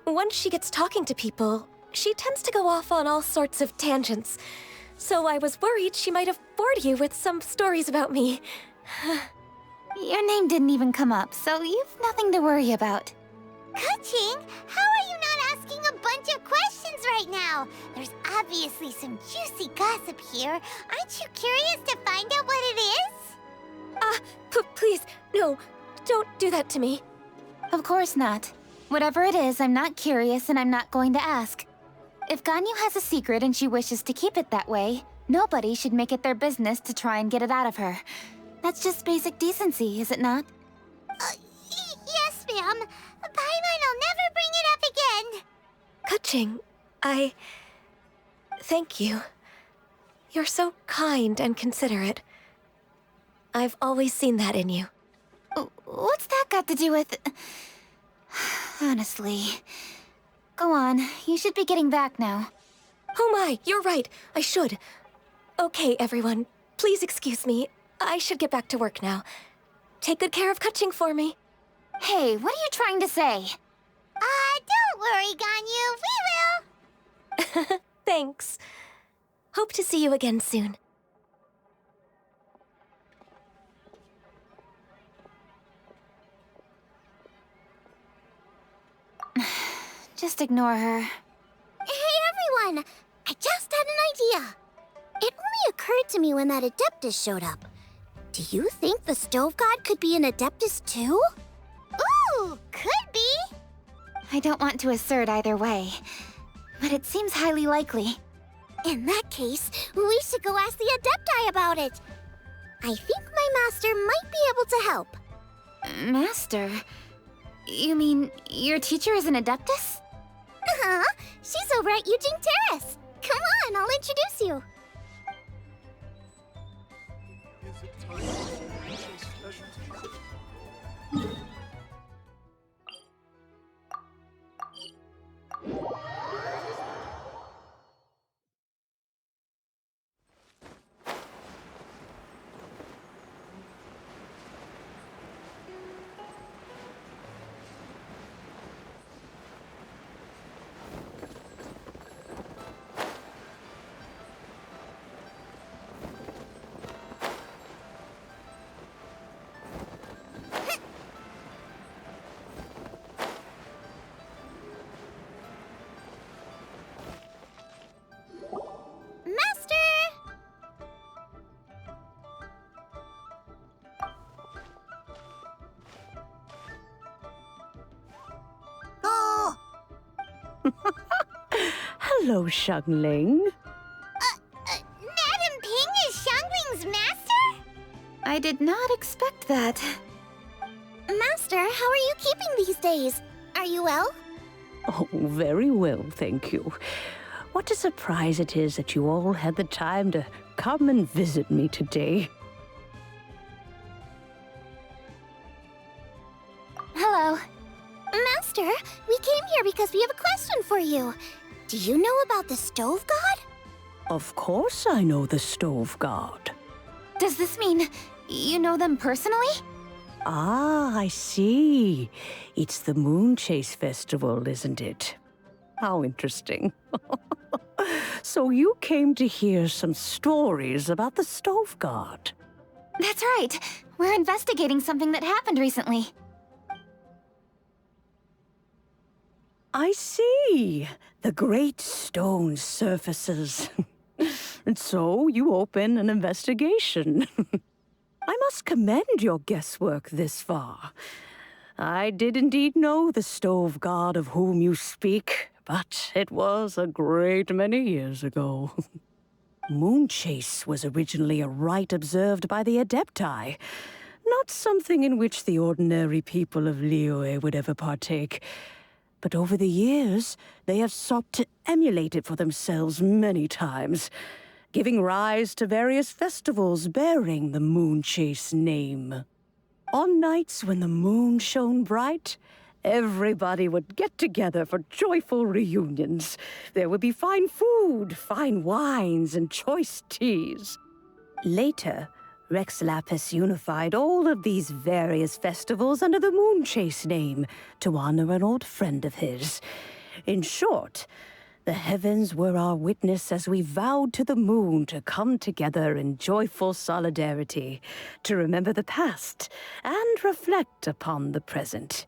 Once she gets talking to people, she tends to go off on all sorts of tangents. So I was worried she might have bored you with some stories about me. Your name didn't even come up, so you've nothing to worry about. Kuching, how are you not asking a bunch of questions right now? There's obviously some juicy gossip here. Aren't you curious to find out what it is? Please, no, don't do that to me. Of course not. Whatever it is, I'm not curious and I'm not going to ask. If Ganyu has a secret and she wishes to keep it that way, nobody should make it their business to try and get it out of her. That's just basic decency, is it not? Yes, ma'am. Paimon will never bring it up again. Kuching, thank you. You're so kind and considerate. I've always seen that in you. What's that got to do with... Honestly. Go on, you should be getting back now. Oh my, you're right, I should. Okay, everyone, please excuse me. I should get back to work now. Take good care of Kuching for me. Hey, what are you trying to say? Don't worry, Ganyu, we will. Thanks. Hope to see you again soon. Just ignore her. Hey, everyone! I just had an idea. It only occurred to me when that Adeptus showed up. Do you think the Stove God could be an Adeptus too? Ooh, could be. I don't want to assert either way, but it seems highly likely. In that case, we should go ask the Adepti about it. I think my master might be able to help. Master? You mean your teacher is an Adeptus? Uh-huh. She's over at Yujing Terrace. Come on, I'll introduce you. Hello, Xiangling. Madam Ping is Xiangling's master? I did not expect that. Master, how are you keeping these days? Are you well? Oh, very well, thank you. What a surprise it is that you all had the time to come and visit me today. Hello. Master, we came here because we have a question for you. Do you know about the Stove God? Of course I know the Stove God. Does this mean you know them personally? Ah, I see. It's the Moon Chase Festival, isn't it? How interesting. So you came to hear some stories about the Stove God. That's right. We're investigating something that happened recently. I see. The great stone surfaces. And so you open an investigation. I must commend your guesswork this far. I did indeed know the Stove God of whom you speak, but it was a great many years ago. Moon Chase was originally a rite observed by the Adepti, not something in which the ordinary people of Liyue would ever partake. But over the years, they have sought to emulate it for themselves many times, giving rise to various festivals bearing the Moon Chase name. On nights when the moon shone bright, everybody would get together for joyful reunions. There would be fine food, fine wines, and choice teas. Later, Rex Lapis unified all of these various festivals under the Moon Chase name to honor an old friend of his. In short, the heavens were our witness as we vowed to the moon to come together in joyful solidarity, to remember the past and reflect upon the present.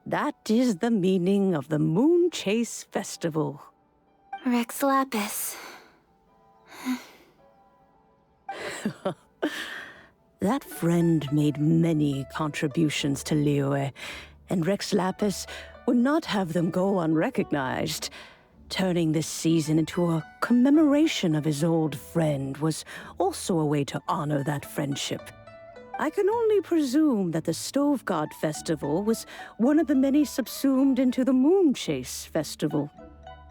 That is the meaning of the Moon Chase Festival. Rex Lapis. That friend made many contributions to Liyue, and Rex Lapis would not have them go unrecognized. Turning this season into a commemoration of his old friend was also a way to honor that friendship. I can only presume that the Stove God Festival was one of the many subsumed into the Moon Chase Festival.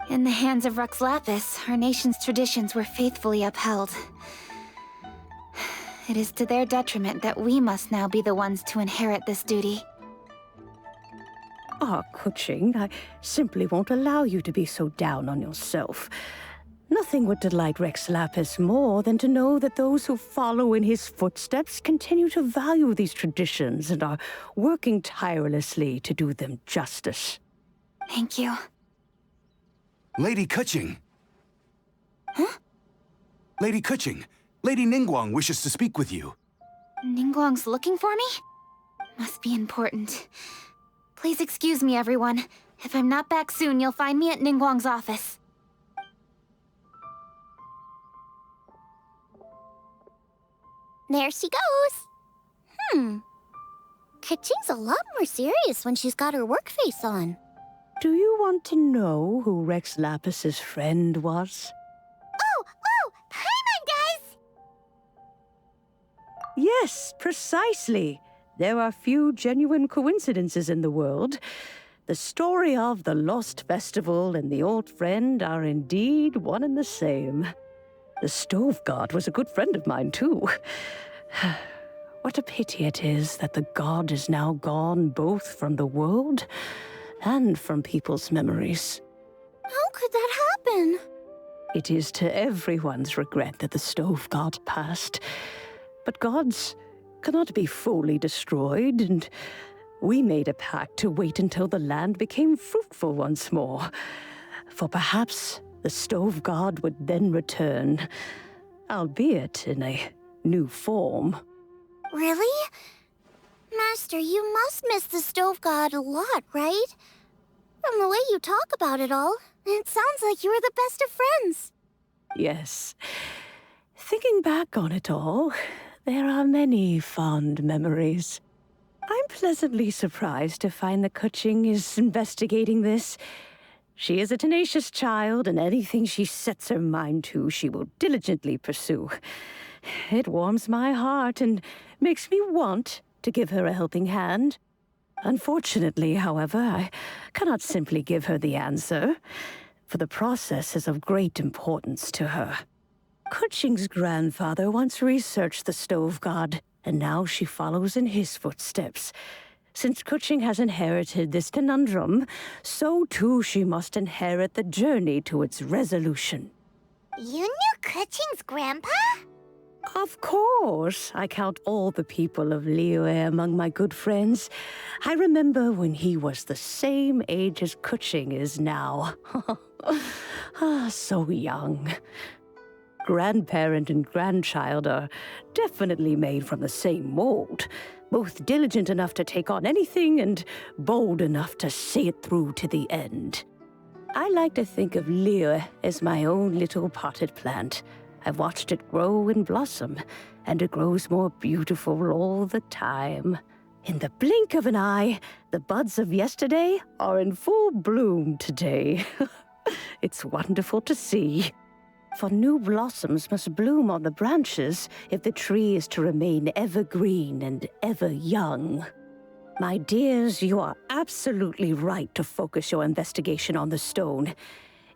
In the hands of Rex Lapis, our nation's traditions were faithfully upheld. It is to their detriment that we must now be the ones to inherit this duty. Ah, Kuching, I simply won't allow you to be so down on yourself. Nothing would delight Rex Lapis more than to know that those who follow in his footsteps continue to value these traditions and are working tirelessly to do them justice. Thank you. Lady Kuching! Huh? Lady Kuching, Lady Ningguang wishes to speak with you. Ningguang's looking for me? Must be important. Please excuse me, everyone. If I'm not back soon, you'll find me at Ningguang's office. There she goes. Kuching's a lot more serious when she's got her work face on. Do you want to know who Rex Lapis's friend was? Oh, Paimon does! Yes, precisely. There are few genuine coincidences in the world. The story of the Lost Festival and the old friend are indeed one and the same. The Stove God was a good friend of mine, too. What a pity it is that the god is now gone both from the world and from people's memories. How could that happen? It is to everyone's regret that the Stove God passed. But gods cannot be fully destroyed, and we made a pact to wait until the land became fruitful once more. For perhaps the Stove God would then return, albeit in a new form. Really? Master, you must miss the Stove God a lot, right? From the way you talk about it all, it sounds like you were the best of friends. Yes. Thinking back on it all, there are many fond memories. I'm pleasantly surprised to find that Kuching is investigating this. She is a tenacious child, and anything she sets her mind to, she will diligently pursue. It warms my heart and makes me want to give her a helping hand. Unfortunately, however, I cannot simply give her the answer, for the process is of great importance to her. Kuching's grandfather once researched the stove god, and now she follows in his footsteps. Since Kuching has inherited this conundrum, so too she must inherit the journey to its resolution. You knew Kuching's grandpa? Of course. I count all the people of Liyue among my good friends. I remember when he was the same age as Kuching is now. So young. Grandparent and grandchild are definitely made from the same mold. Both diligent enough to take on anything and bold enough to see it through to the end. I like to think of Liyue as my own little potted plant. I've watched it grow and blossom, and it grows more beautiful all the time. In the blink of an eye, the buds of yesterday are in full bloom today. It's wonderful to see. For new blossoms must bloom on the branches if the tree is to remain evergreen and ever young. My dears, you are absolutely right to focus your investigation on the stone.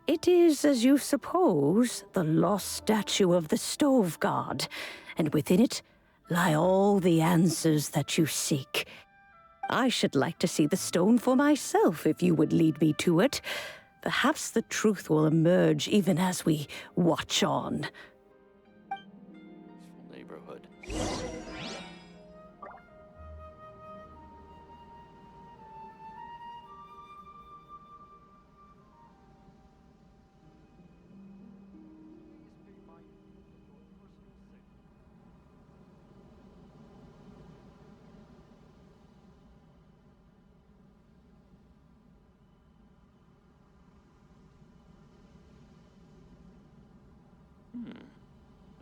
It is, as you suppose, the lost statue of the stove god, and within it lie all the answers that you seek. I should like to see the stone for myself if you would lead me to it. Perhaps the truth will emerge even as we watch on. Neighborhood.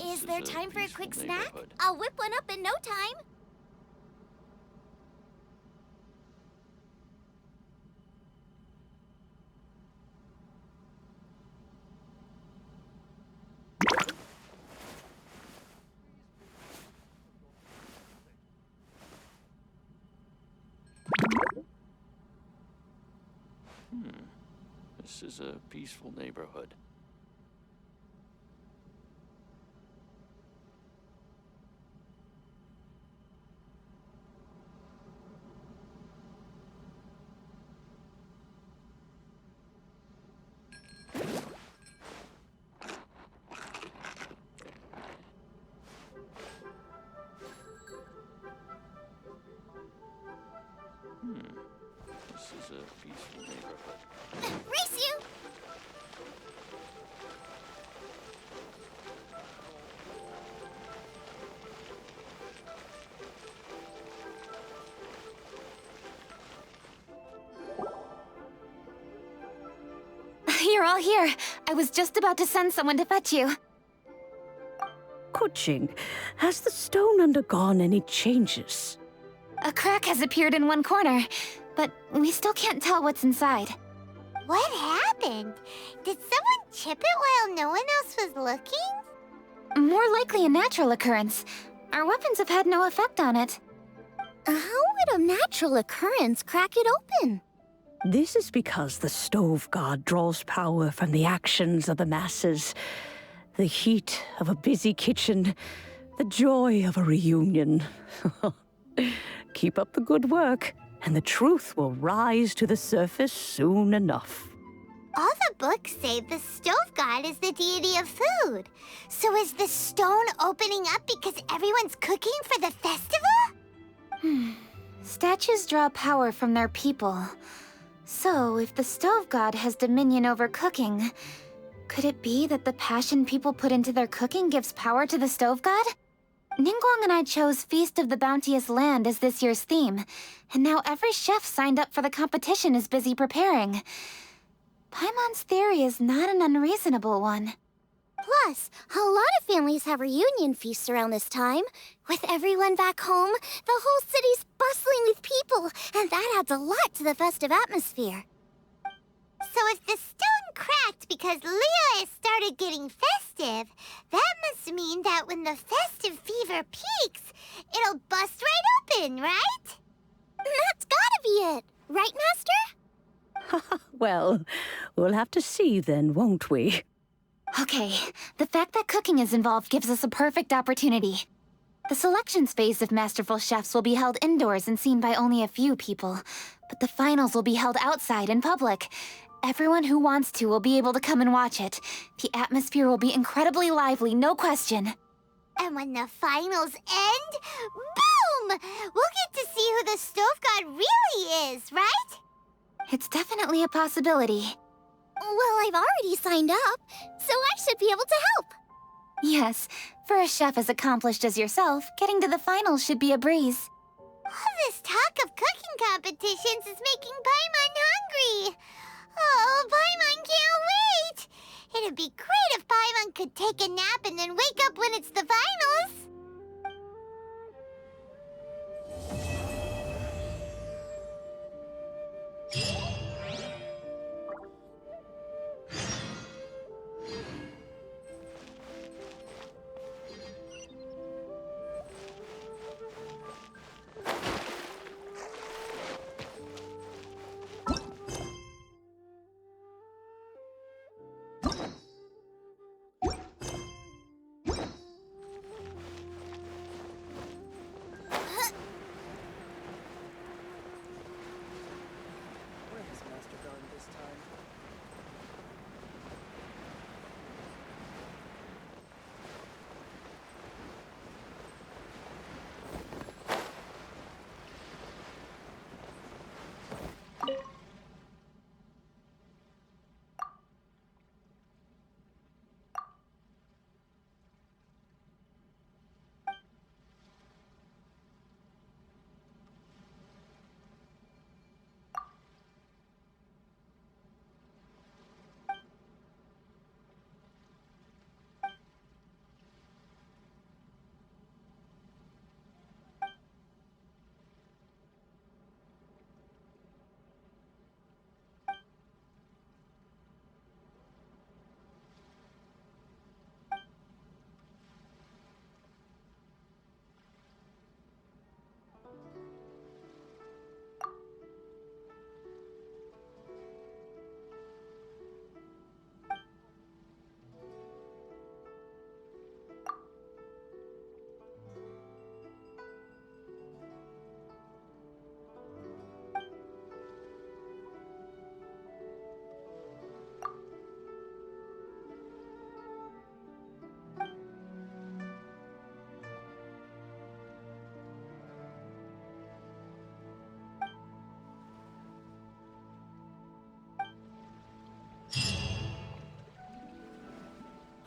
Is there time for a quick snack? I'll whip one up in no time. This is a peaceful neighborhood. This is a peaceful neighborhood. Race you! You're all here. I was just about to send someone to fetch you. Kuching, has the stone undergone any changes? A crack has appeared in one corner, but we still can't tell what's inside. What happened? Did someone chip it while no one else was looking? More likely a natural occurrence. Our weapons have had no effect on it. How would a natural occurrence crack it open? This is because the stove god draws power from the actions of the masses. The heat of a busy kitchen, the joy of a reunion. Keep up the good work, and the truth will rise to the surface soon enough. All the books say the stove god is the deity of food. So is the stone opening up because everyone's cooking for the festival? Statues draw power from their people. So, if the stove god has dominion over cooking, could it be that the passion people put into their cooking gives power to the stove god? Ningguang and I chose Feast of the Bounteous Land as this year's theme, and now every chef signed up for the competition is busy preparing. Paimon's theory is not an unreasonable one. Plus, a lot of families have reunion feasts around this time. With everyone back home, the whole city's bustling with people, and that adds a lot to the festive atmosphere. So So if the stone cracked because Leo started getting festive, that must mean that when the festive fever peaks, it'll bust right open, right? That's gotta be it, right, Master? Well, we'll have to see then, won't we? Okay, the fact that cooking is involved gives us a perfect opportunity. The selections phase of Masterful Chefs will be held indoors and seen by only a few people, but the finals will be held outside in public. Everyone who wants to will be able to come and watch it. The atmosphere will be incredibly lively, no question. And when the finals end, boom! We'll get to see who the Stove God really is, right? It's definitely a possibility. Well, I've already signed up, so I should be able to help. Yes, for a chef as accomplished as yourself, getting to the finals should be a breeze. All this talk of cooking competitions is making Paimon hungry. Oh, Paimon can't wait! It'd be great if Paimon could take a nap and then wake up when it's the finals.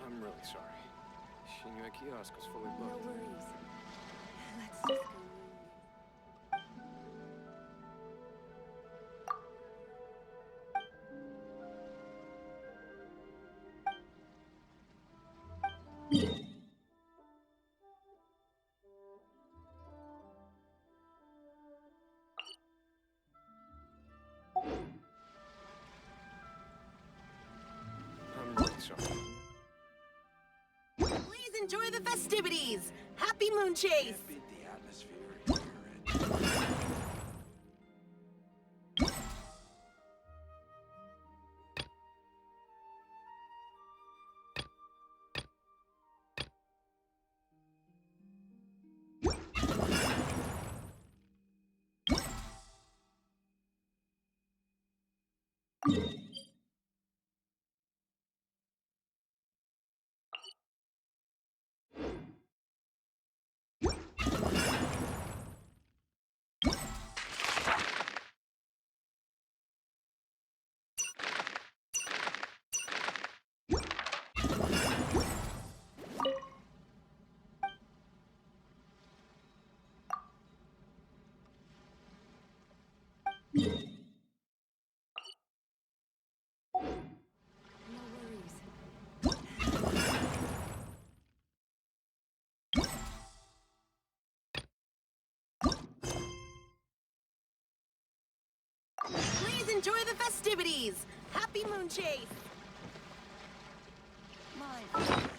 I'm really sorry. Shinya kiosk was fully booked. No worries. Let's just go. I'm really sorry. Please enjoy the festivities! Happy Moon Chase! Beat the atmosphere. Please enjoy the festivities! Happy Moon Chase! My friend.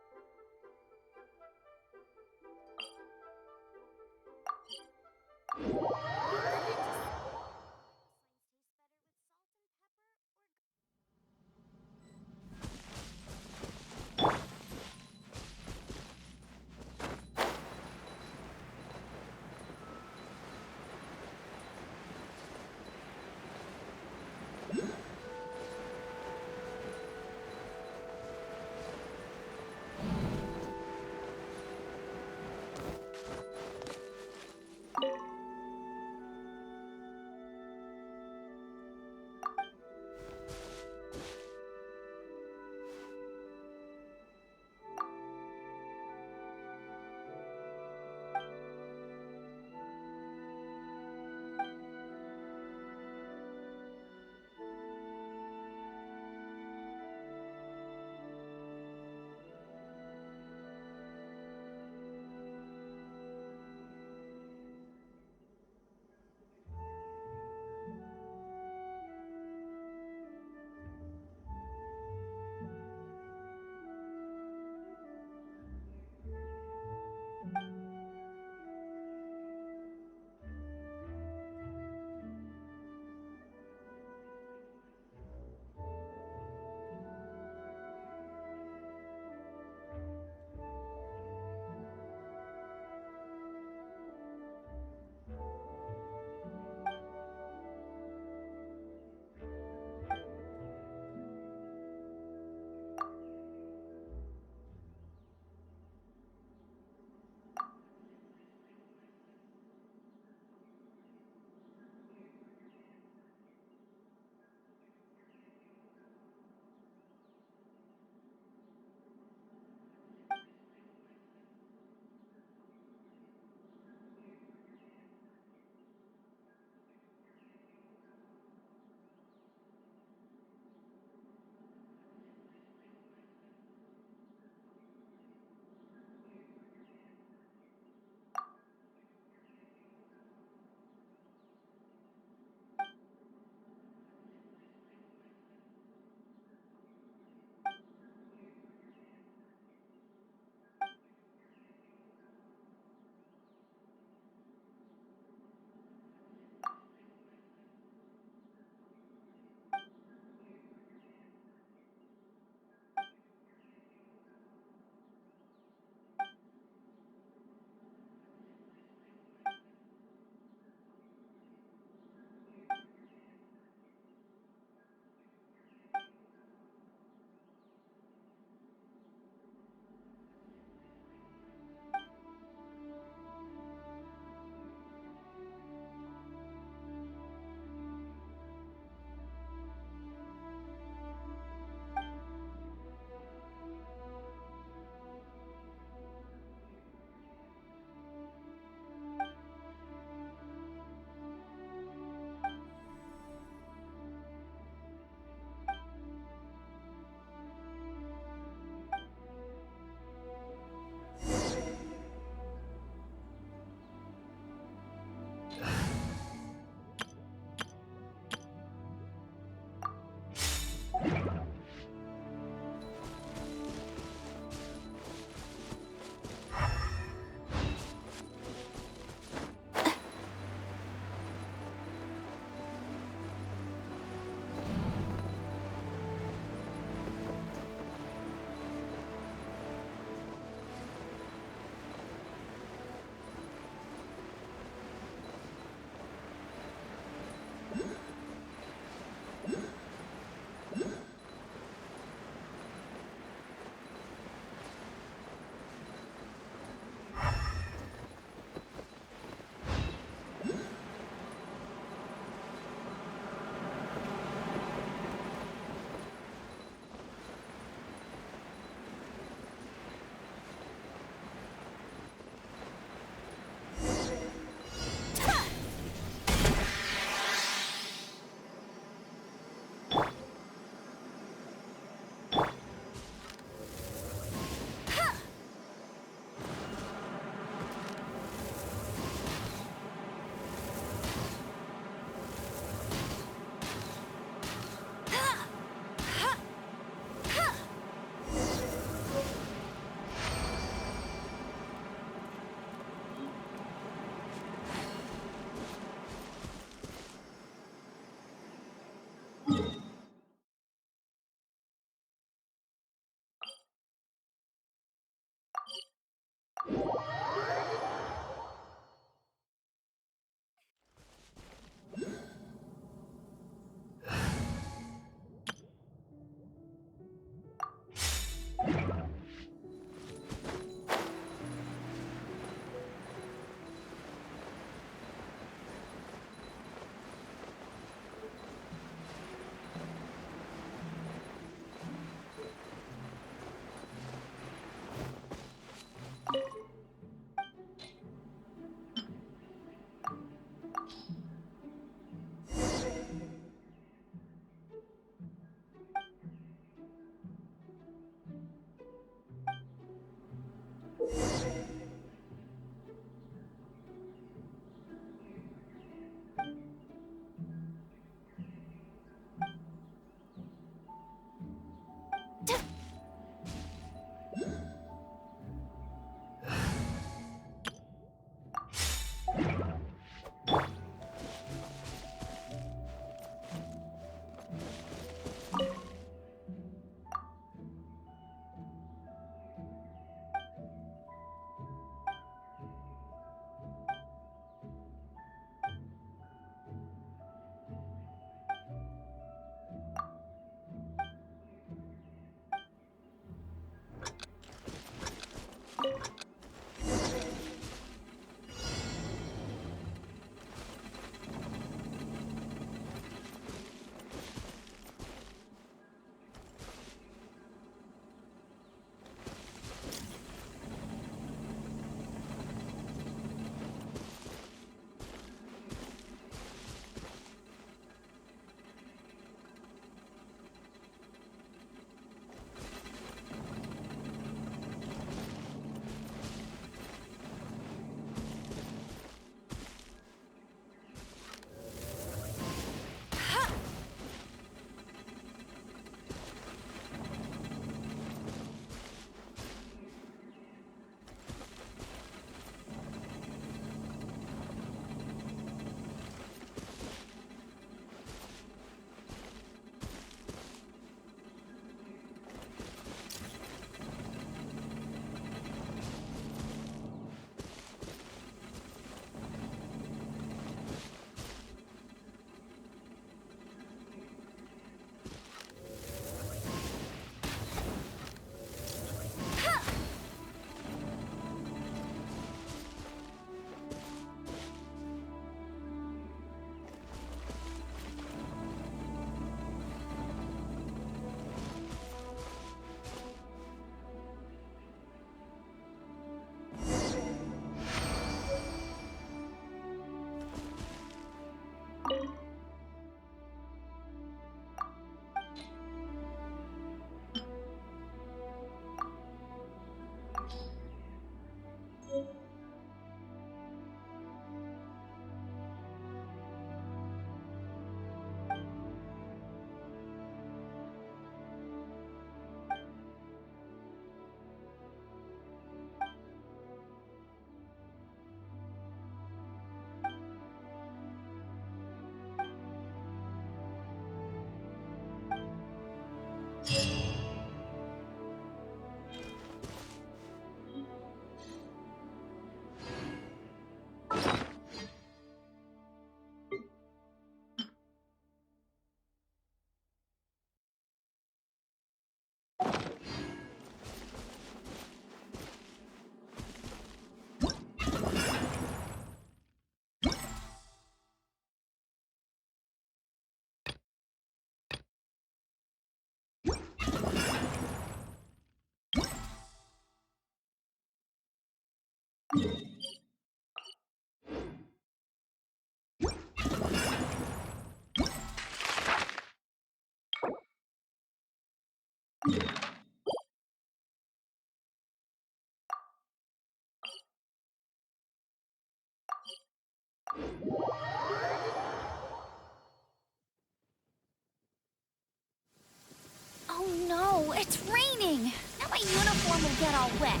one will get all wet.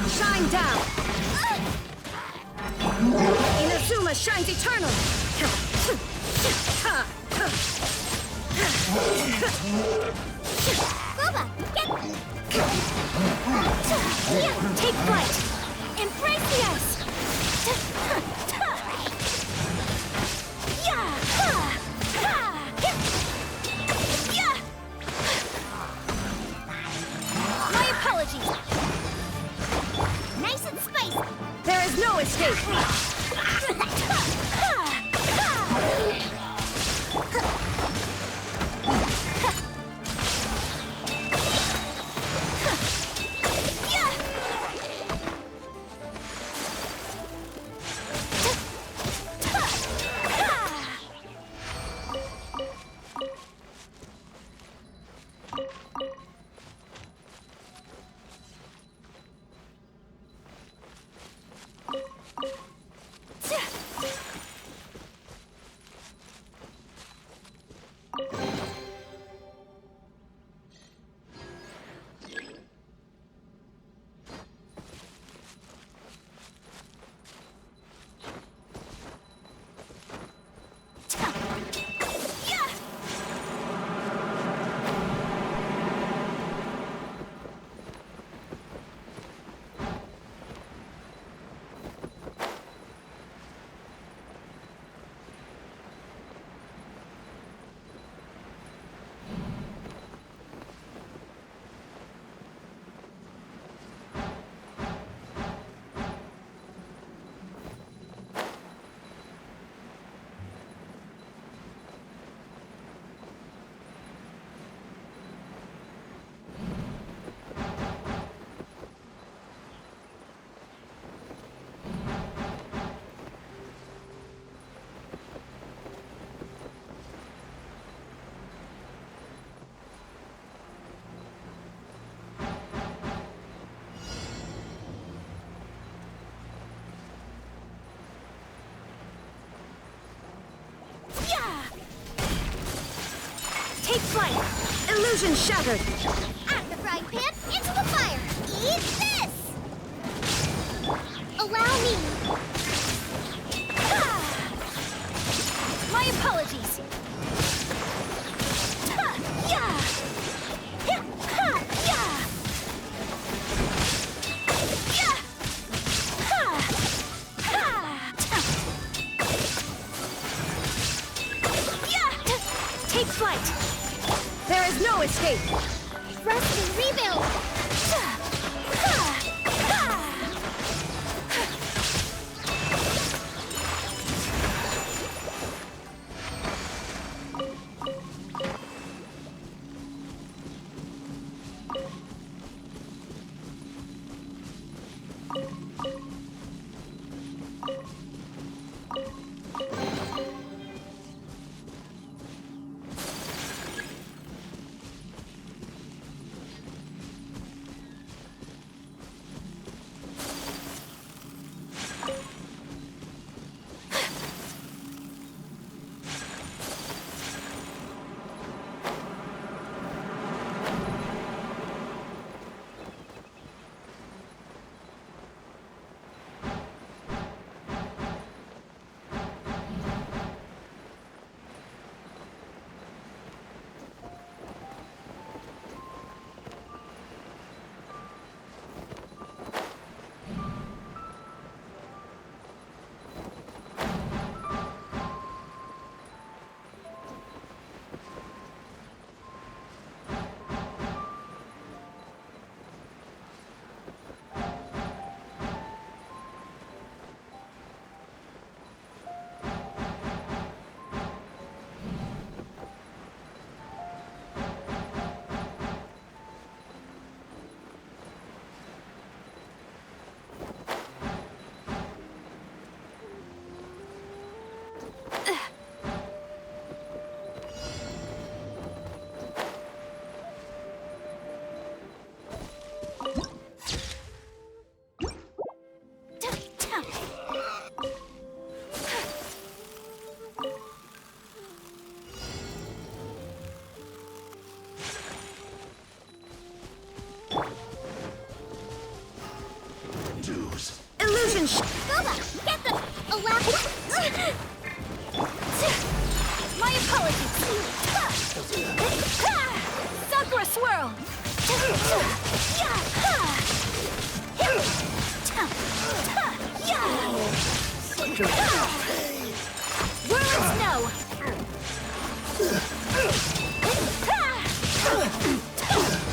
Shine down! Inazuma shines eternal! Boba, take flight! Embrace the ice! My apologies! Nice and spicy! There is no escape! Take flight! Illusion shattered! At the frying pan, into the fire! Eat this! Allow me! My apologies! Take flight! There is no escape! Rest and rebuild! stews. Illusion Boba, get the My apologies. Sakura swirl. Whirling snow.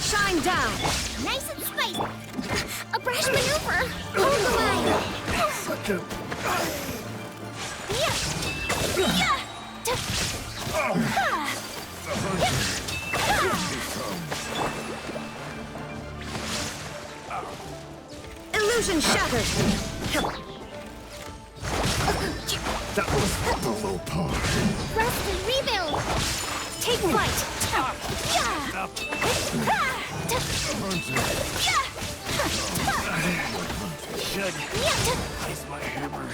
Shine down. Nice and spicy. A brash maneuver. Hold the line. Illusion shattered. That was below par. Rest and rebuild. Take flight. Should ice my hammer.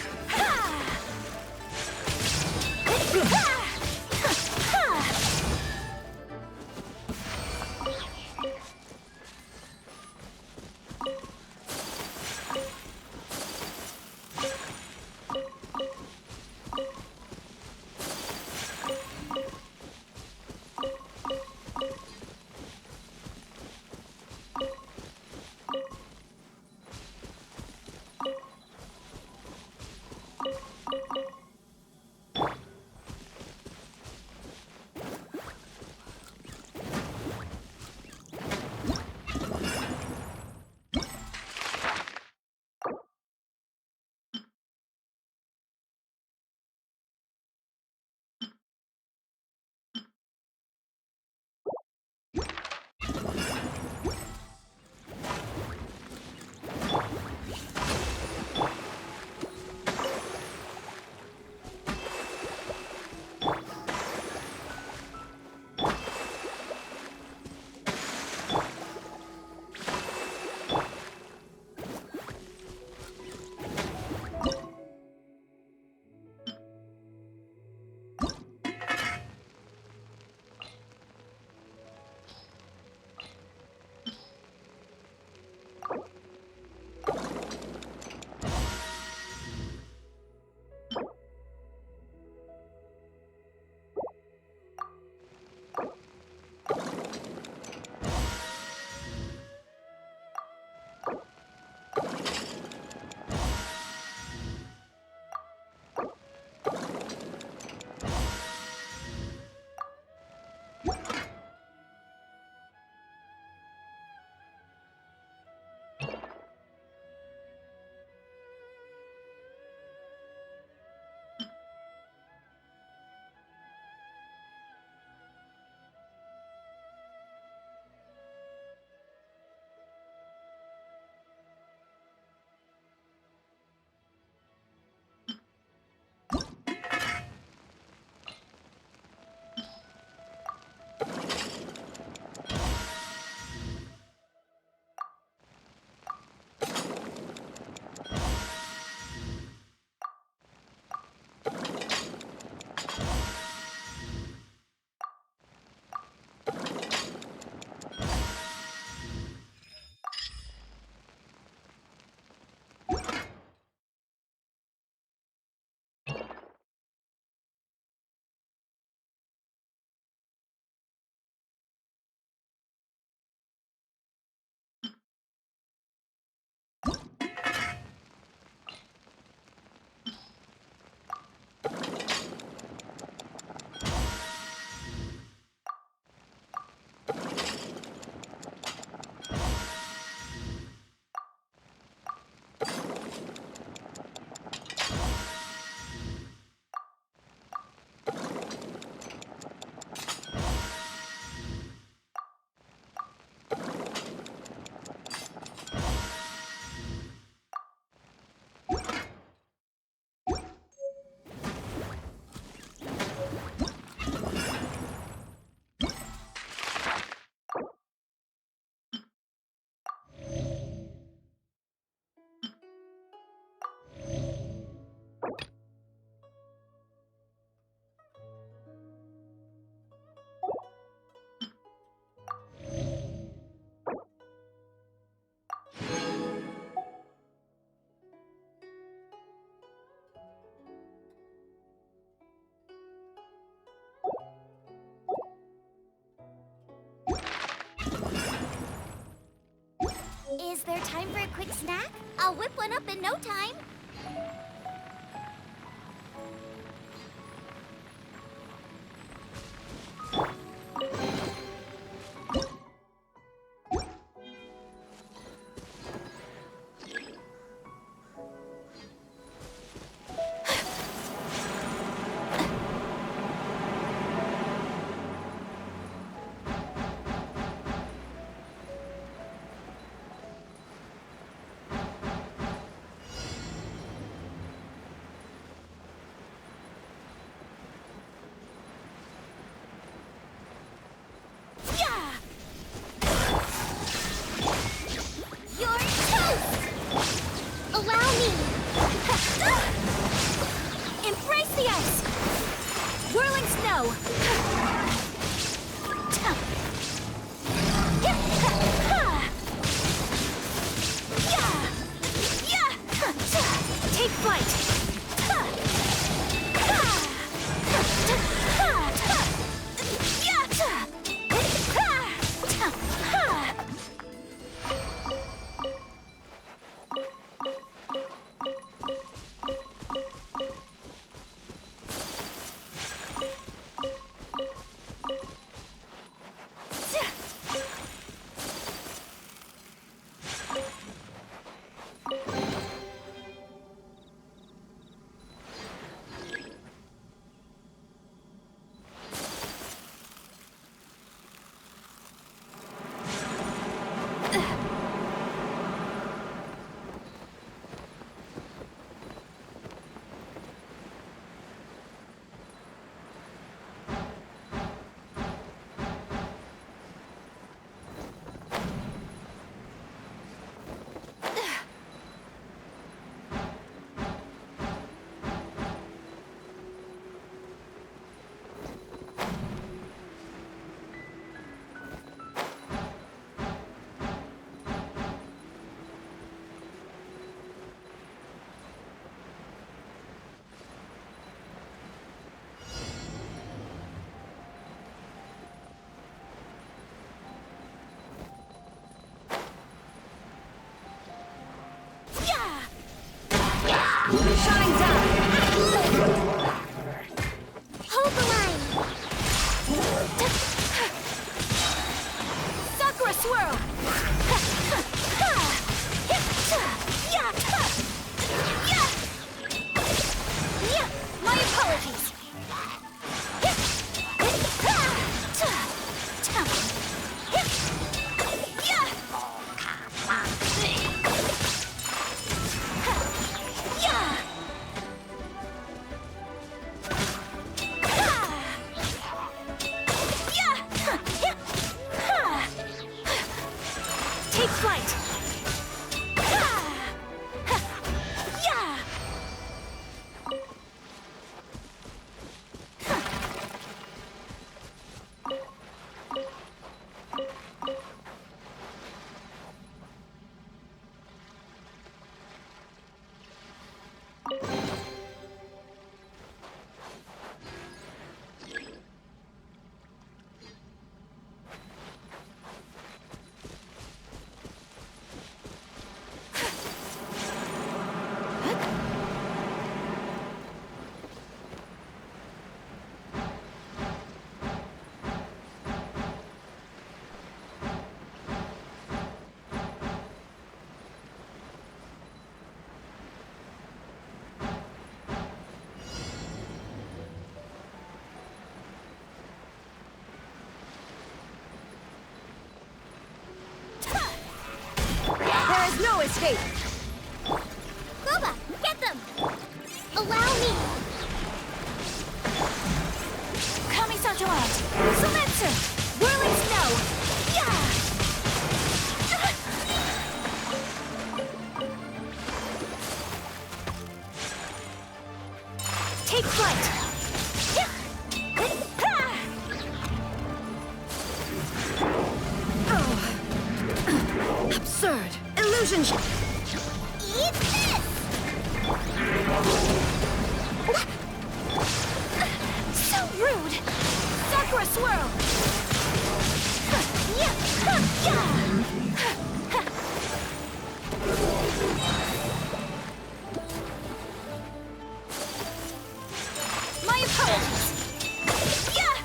Is there time for a quick snack? I'll whip one up in no time. Allow me! Embrace the ice! Whirling snow! Take flight! Shine down! Hold the line! Sakura swirl! My apologies! Take flight! There is no escape! Guba, get them! Allow me! Kami-Santo out! Sumetsu! Whirling snow! Take flight! Absurd! Illusion! Eat this! So rude! Sakura swirl! My apologies. Yeah!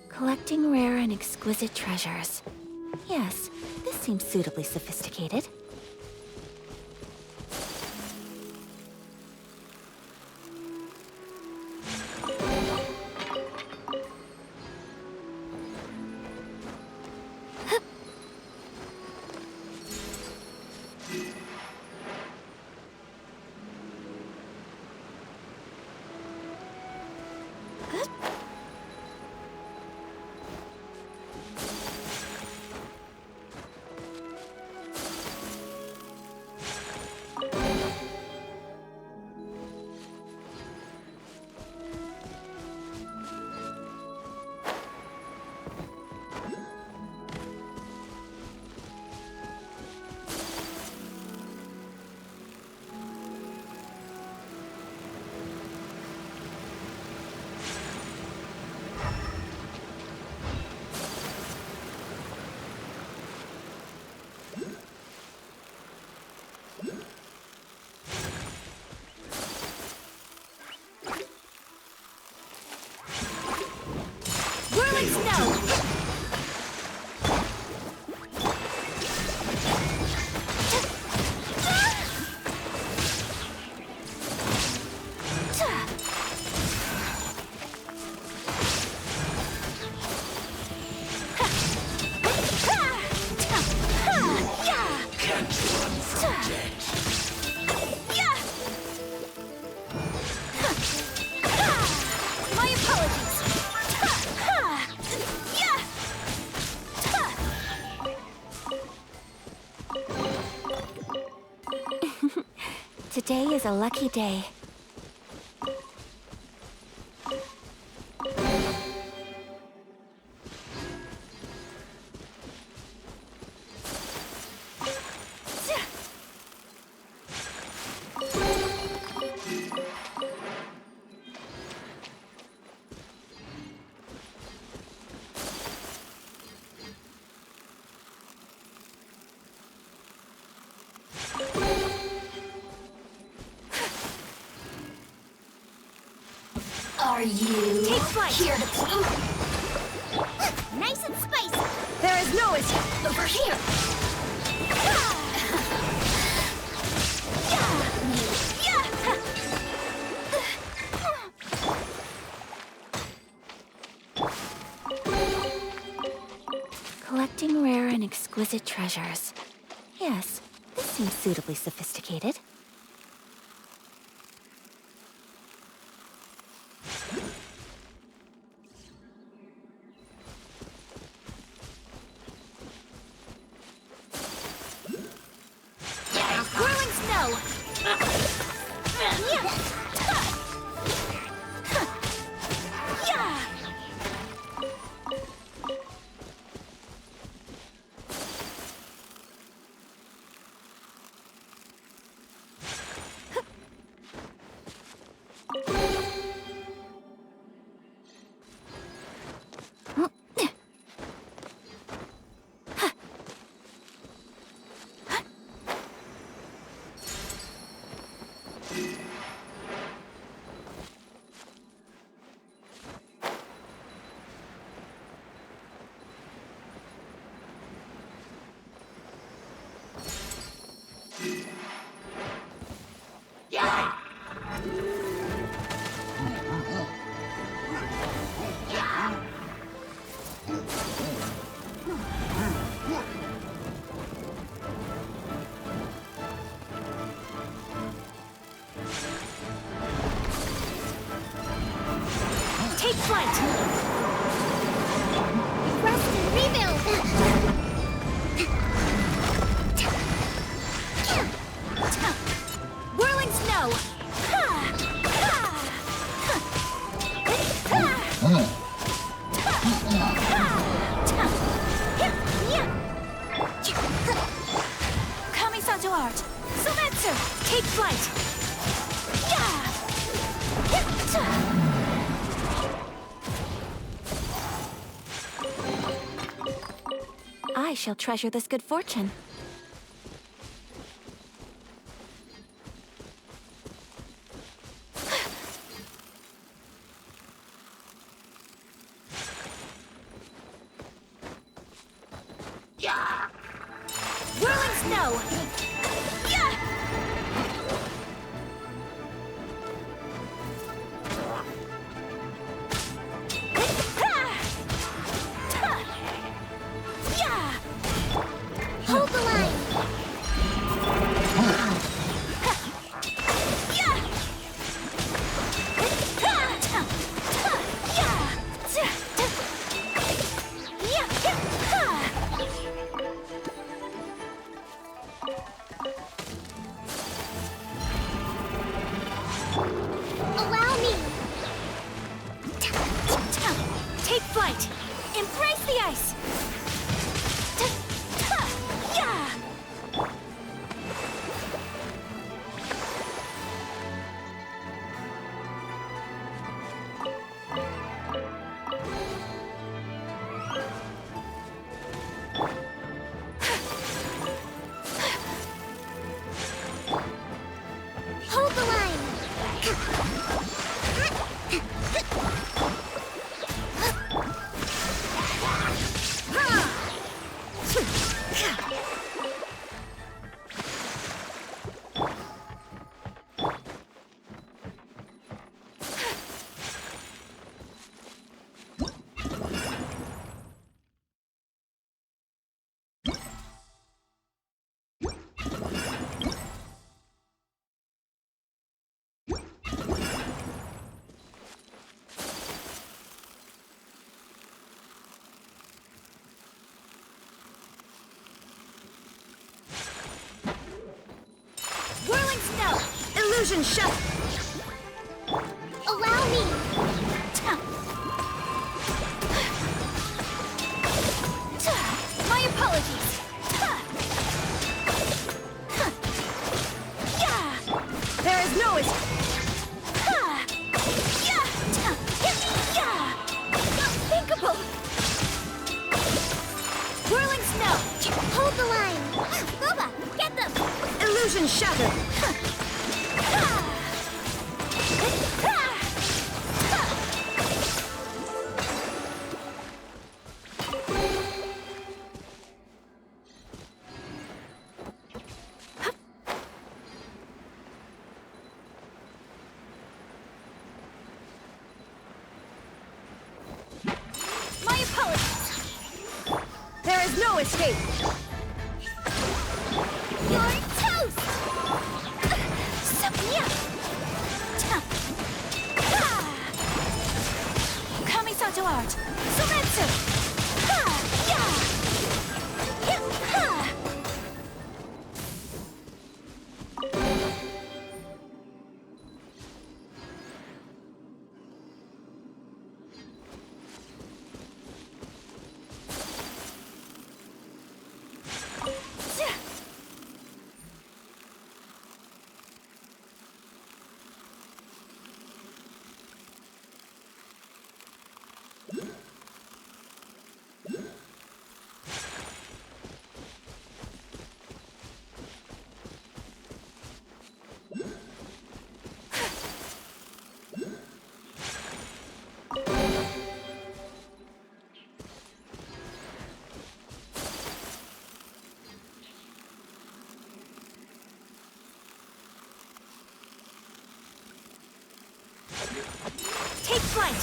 Collecting rare and exquisite treasures. Yes, this seems suitably sophisticated. Whirling snow! My apologies. Today is a lucky day. you Take flight. here to play? Nice and spicy. There is no escape. Over here. Collecting rare and exquisite treasures. Yes, this seems suitably sophisticated. Whirling snow. Take flight! Rest and rebuild! Whirling snow. Kamisato art! Soumetsu! Take flight! I shall treasure this good fortune. Whirling snow. Hold the line! Allow me. Take flight! Embrace the ice! Hold the line. Whirling snow. Illusion shut. Allow me. My apologies. There is no escape. Unthinkable. Whirling snow. Hold the line. Boba, get them. Illusion shattered. escape. You're toast! Sophia! Kamisato art! Sumetsu! Ha! Ya! Ya! Ha! Take flight!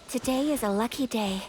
Today is a lucky day.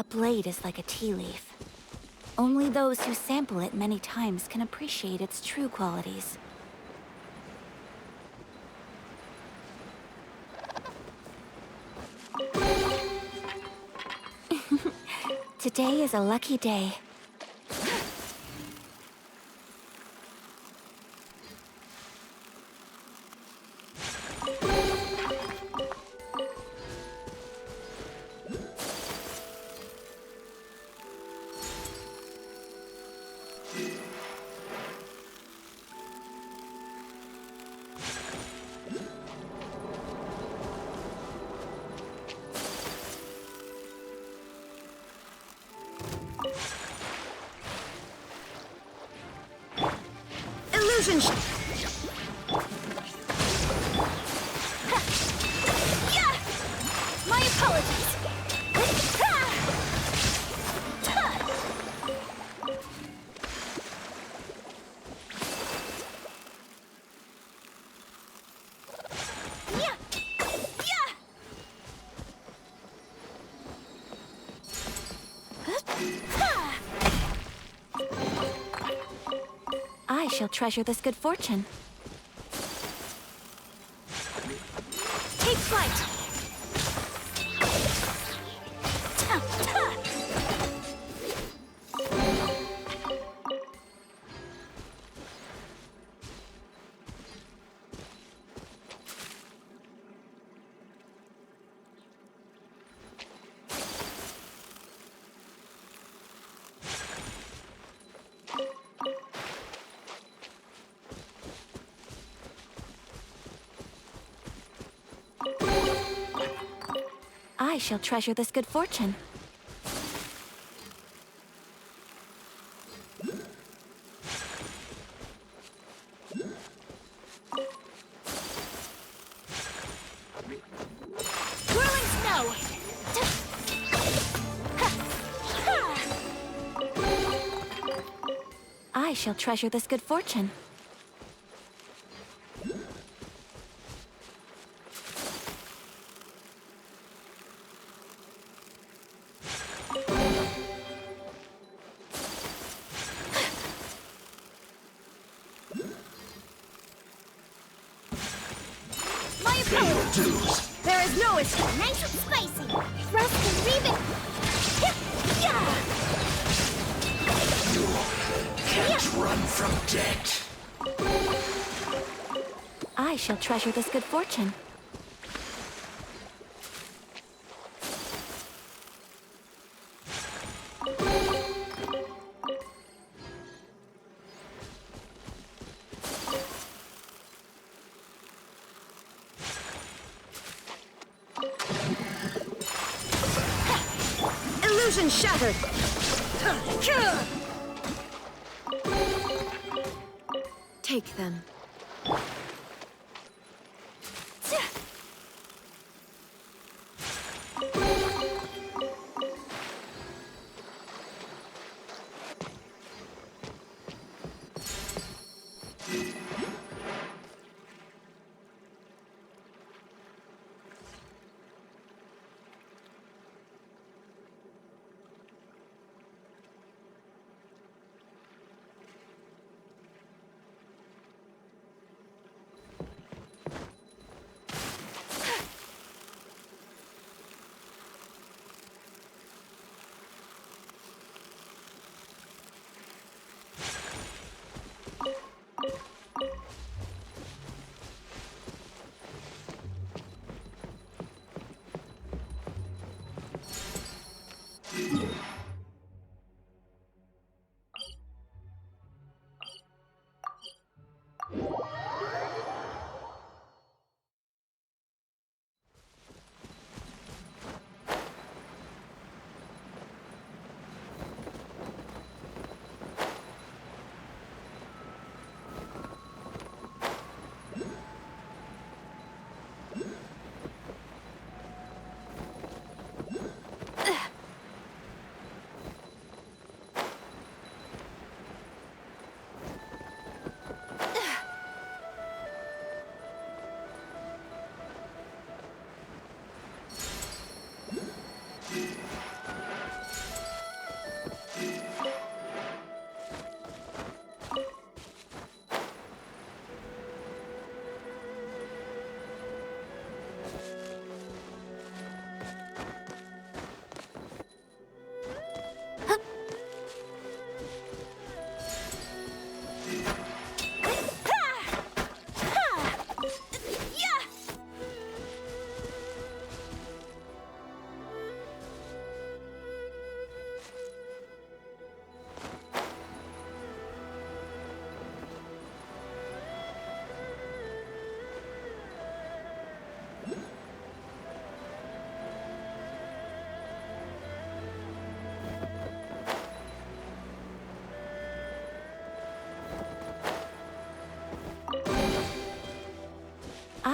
A blade is like a tea leaf. Only those who sample it many times can appreciate its true qualities. Today is a lucky day. My apologies. I shall treasure this good fortune. Take flight. I shall treasure this good fortune. Whirling snow. I shall treasure this good fortune. My apologies. There is no escape. Nice and spicy. Thrust and reeve it. Can't run from debt. I shall treasure this good fortune. Illusion shattered. Take them.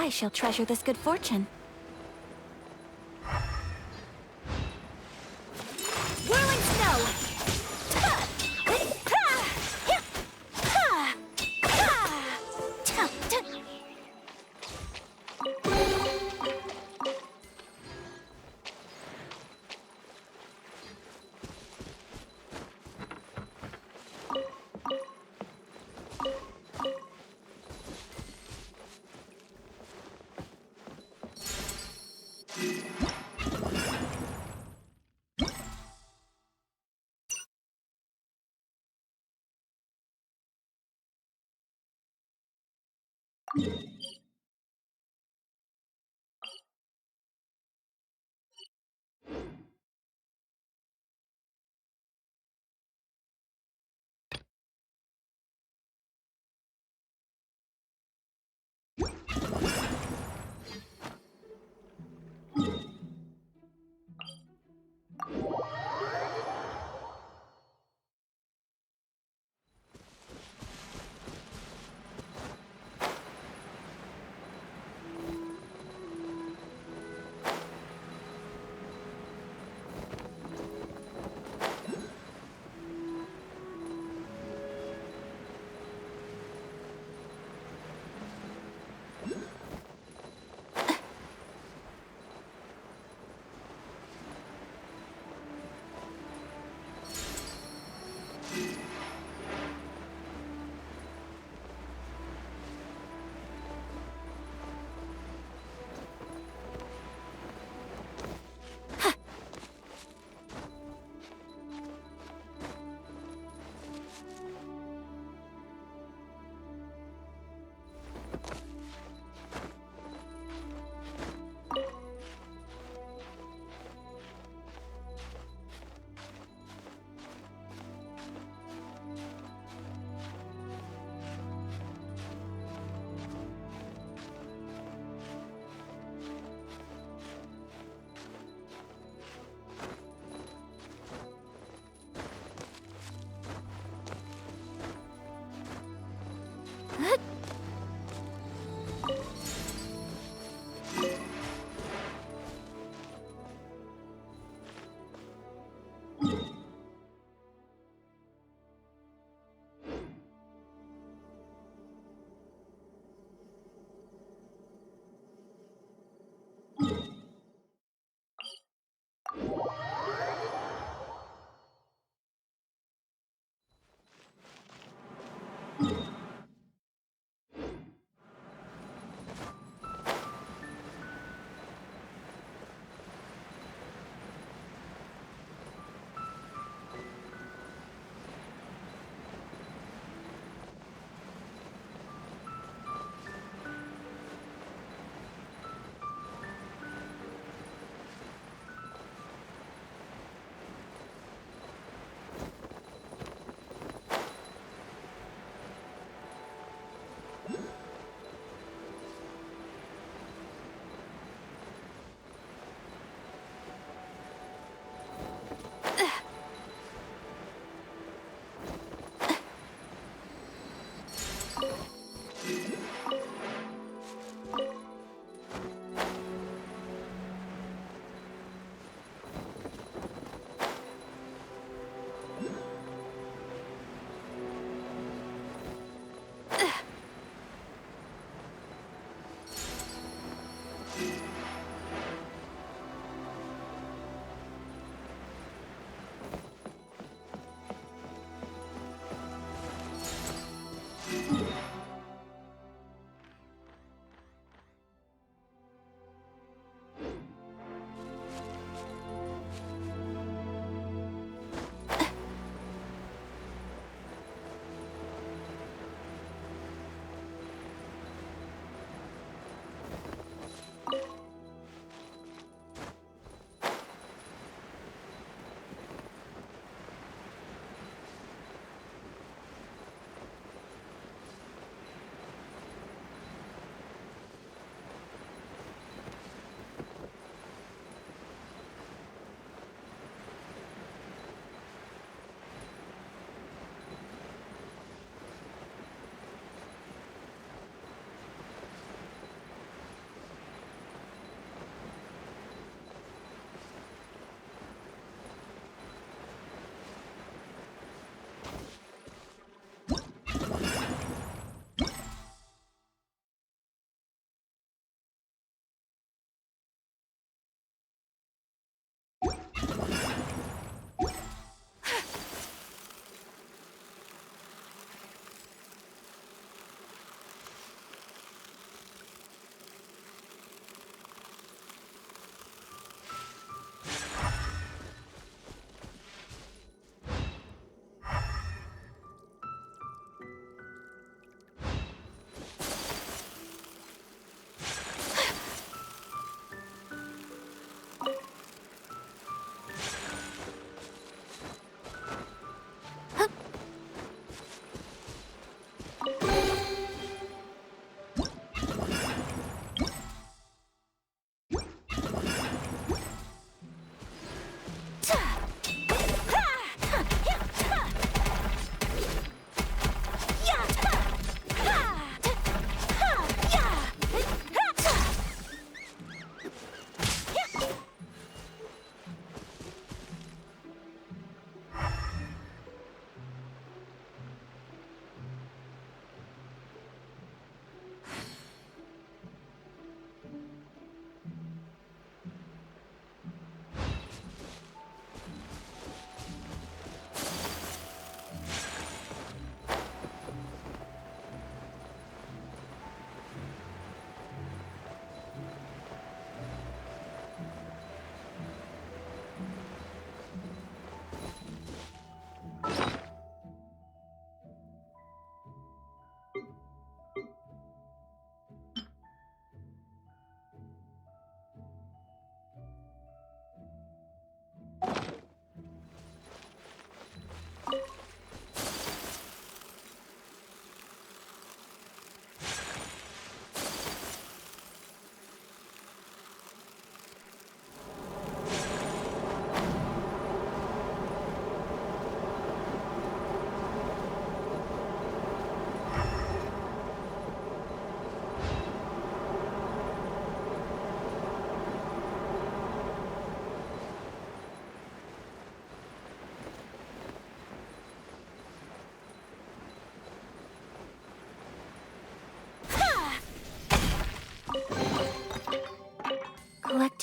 I shall treasure this good fortune. Whirling snow!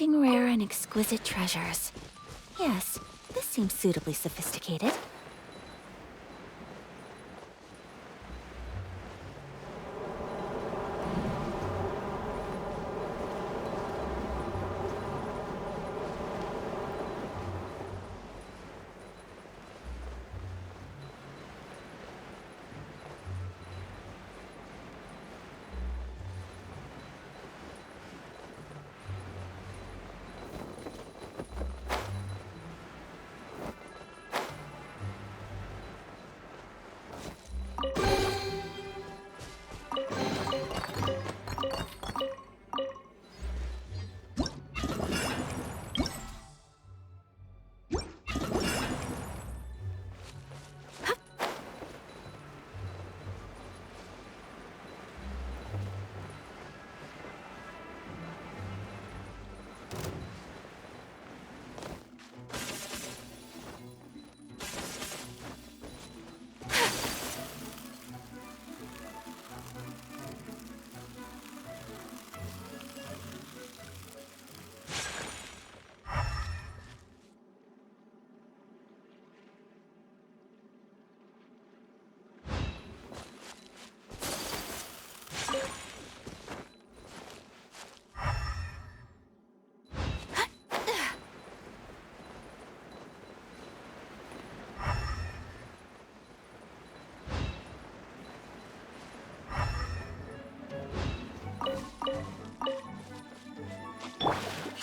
Collecting rare and exquisite treasures. Yes, this seems suitably sophisticated.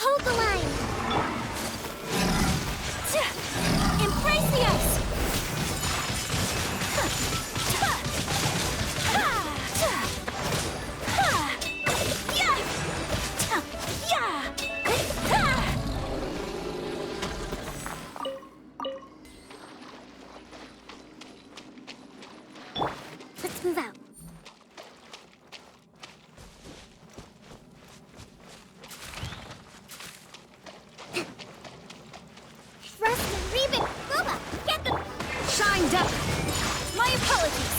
Hold the line! Embrace the ice! Let's move out. Shined up! My apologies!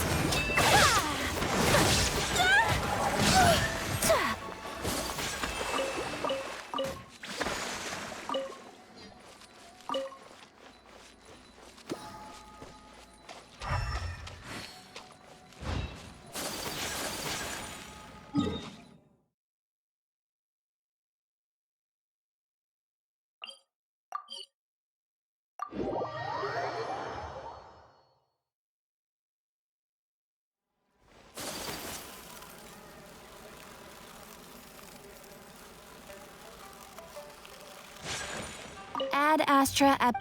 Ad Astra ab...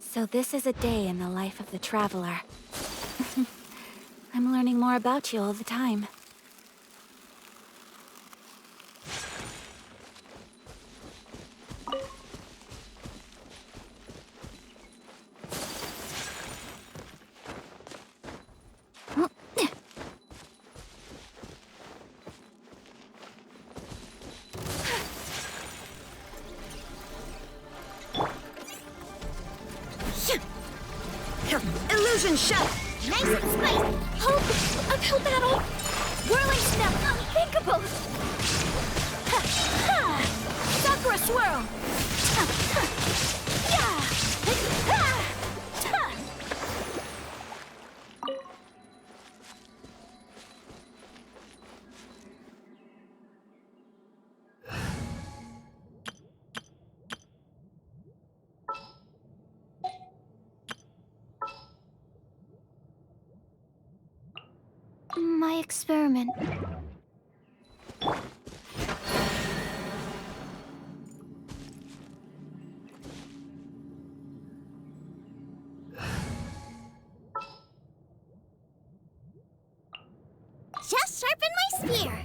So this is a day in the life of the traveler. I'm learning more about you all the time. Illusion shot! Nice and spicy! Hope! Uphill battle! Whirling snap! Unthinkable! Ha! Ha! Sakura swirl! Ha! Ha! Yeah! Ha! Ha! My experiment. Just sharpen my spear.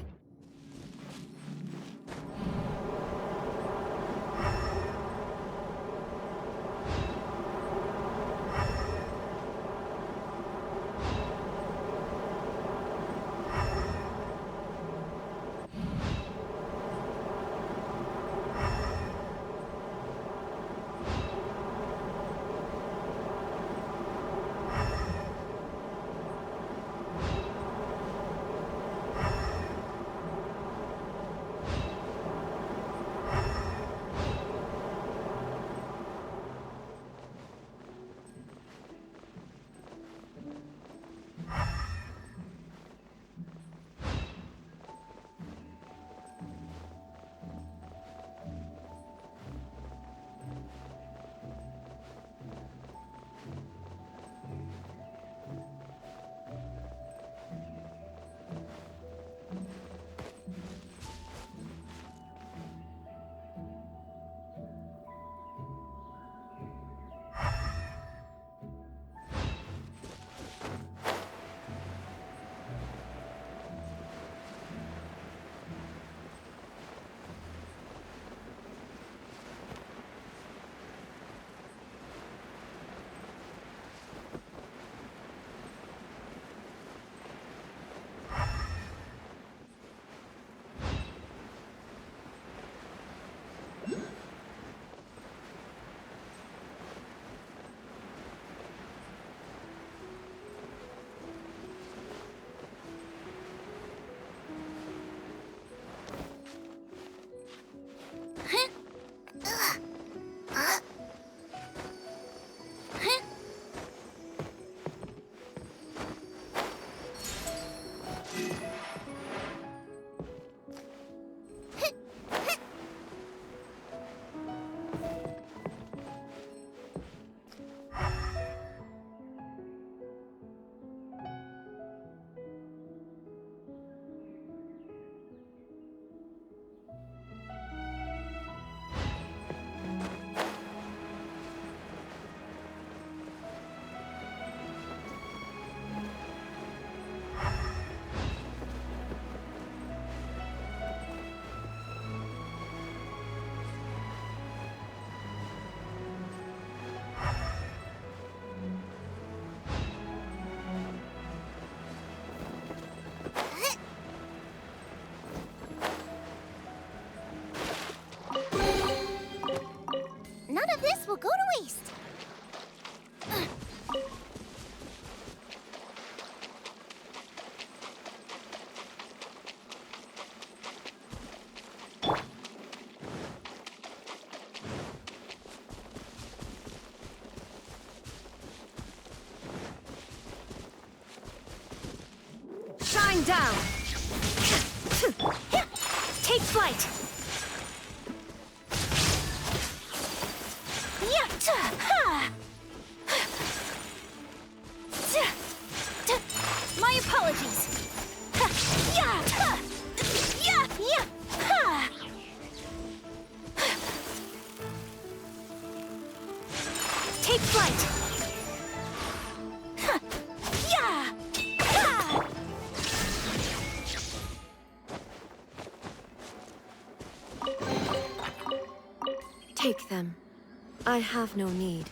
None of this will go to waste. Shine down! Take flight! My apologies. Take flight! Yeah! Ha! Take them. I have no need.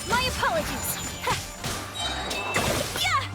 My apologies! Yeah!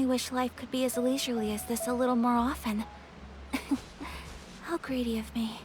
only wish life could be as leisurely as this a little more often. How greedy of me.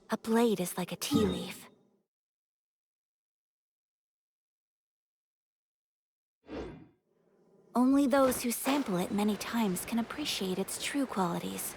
A blade is like a tea leaf. Only those who sample it many times can appreciate its true qualities.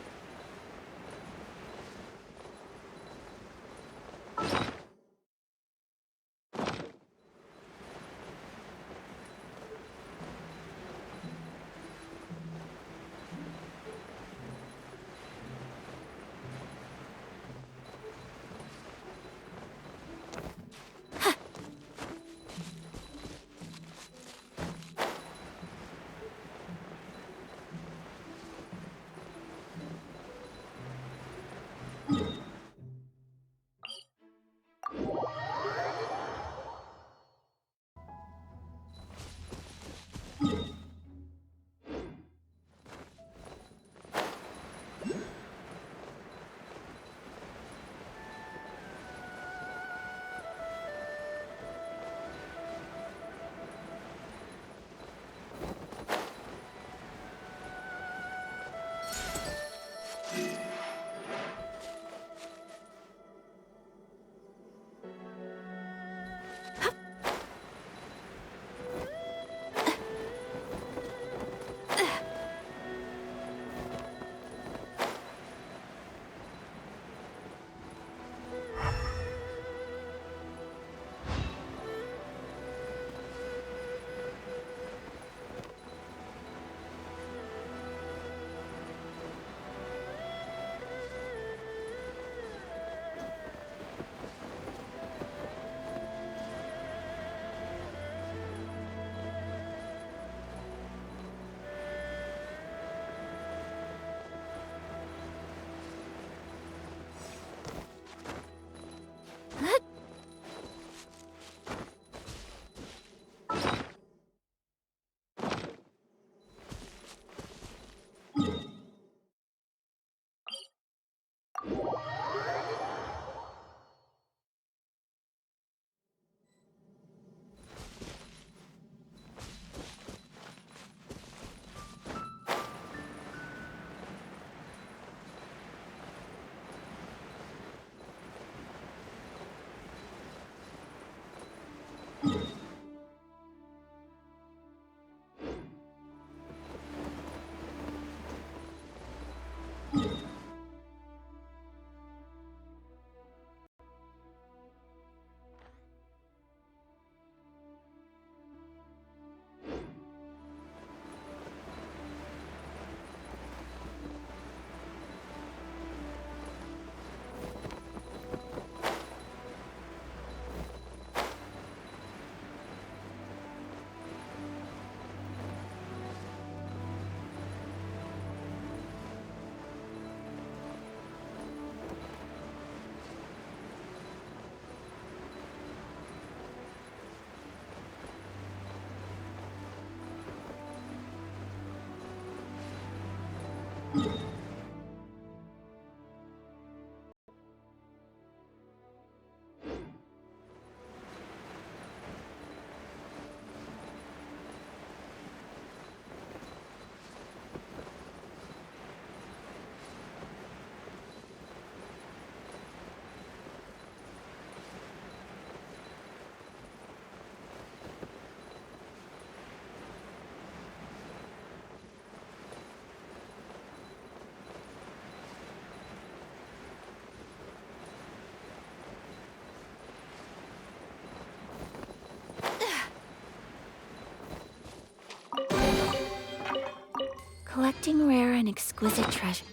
Collecting rare and exquisite treasure.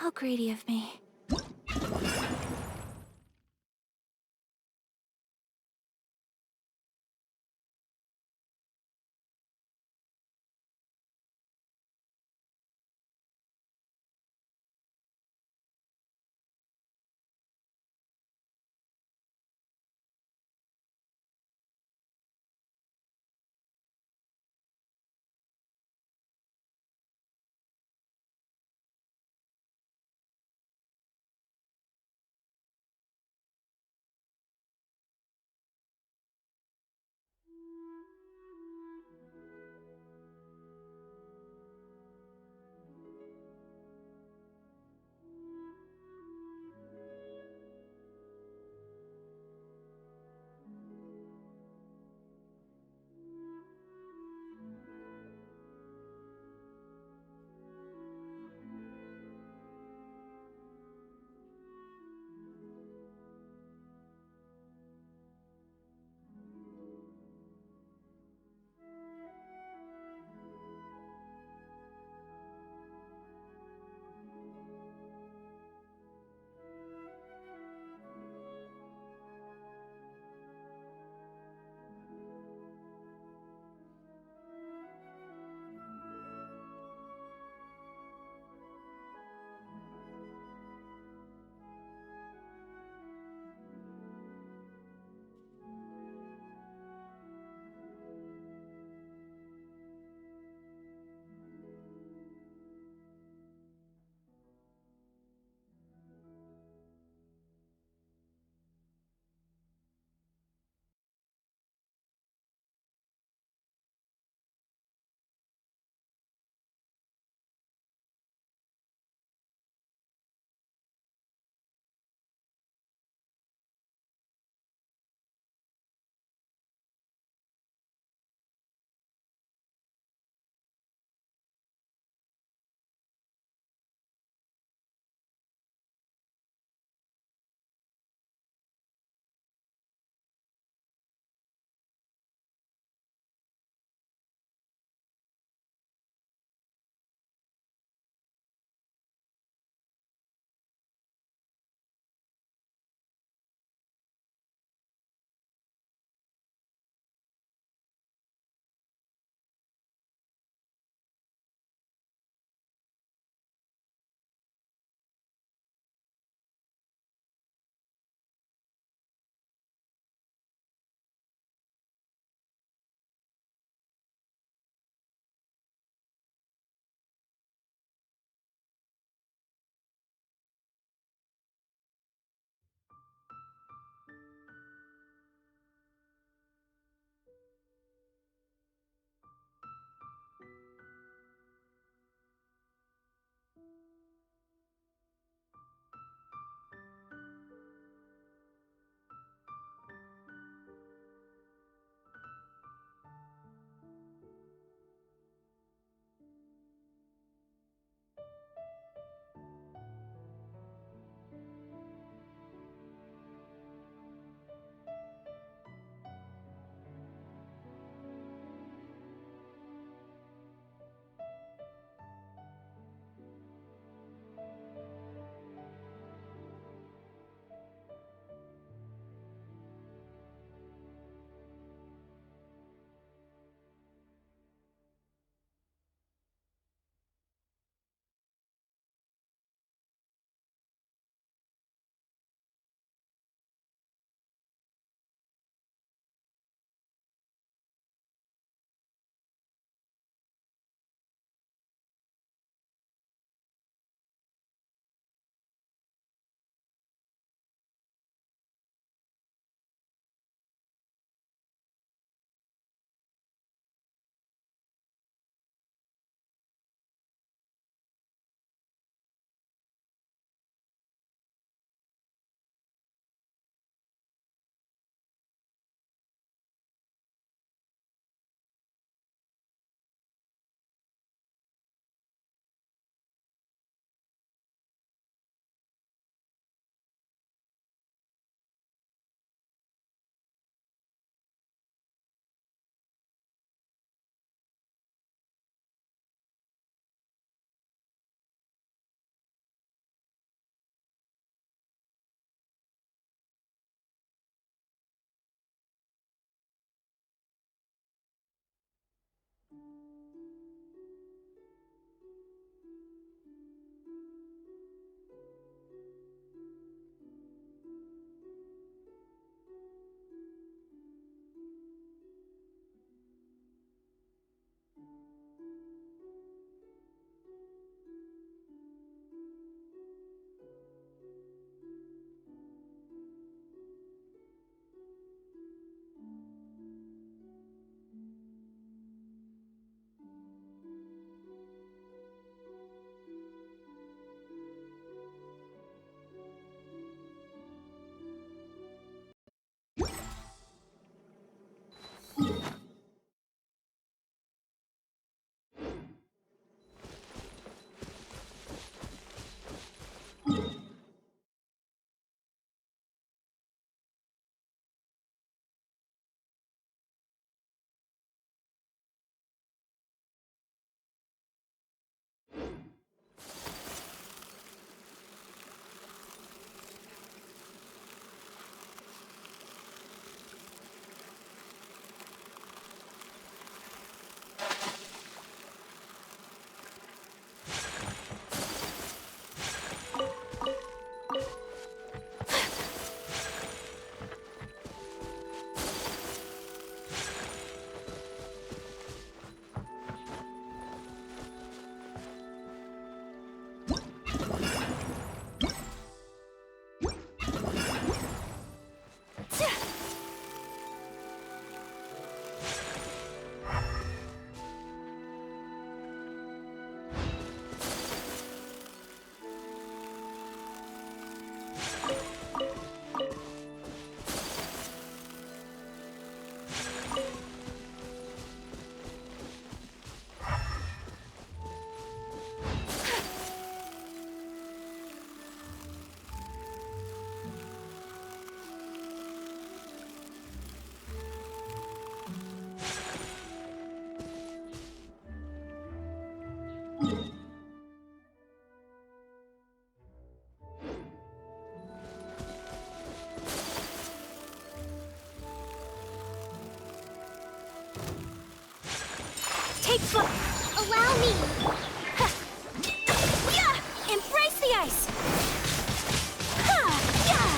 How greedy of me. Take flight. Allow me. Yeah! Embrace the ice. Yeah!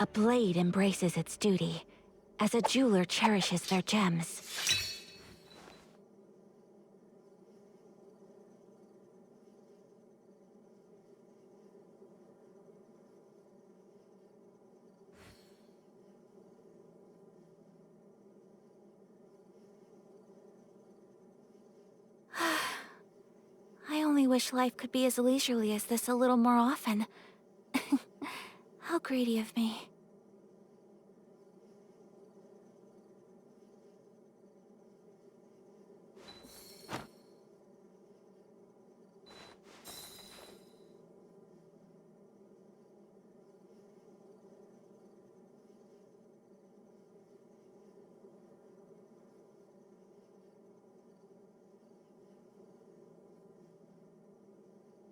A blade embraces its duty, as a jeweler cherishes their gems. I only wish life could be as leisurely as this a little more often. How greedy of me.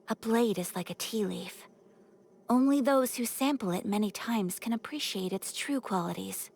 A blade is like a tea leaf. Only those who sample it many times can appreciate its true qualities.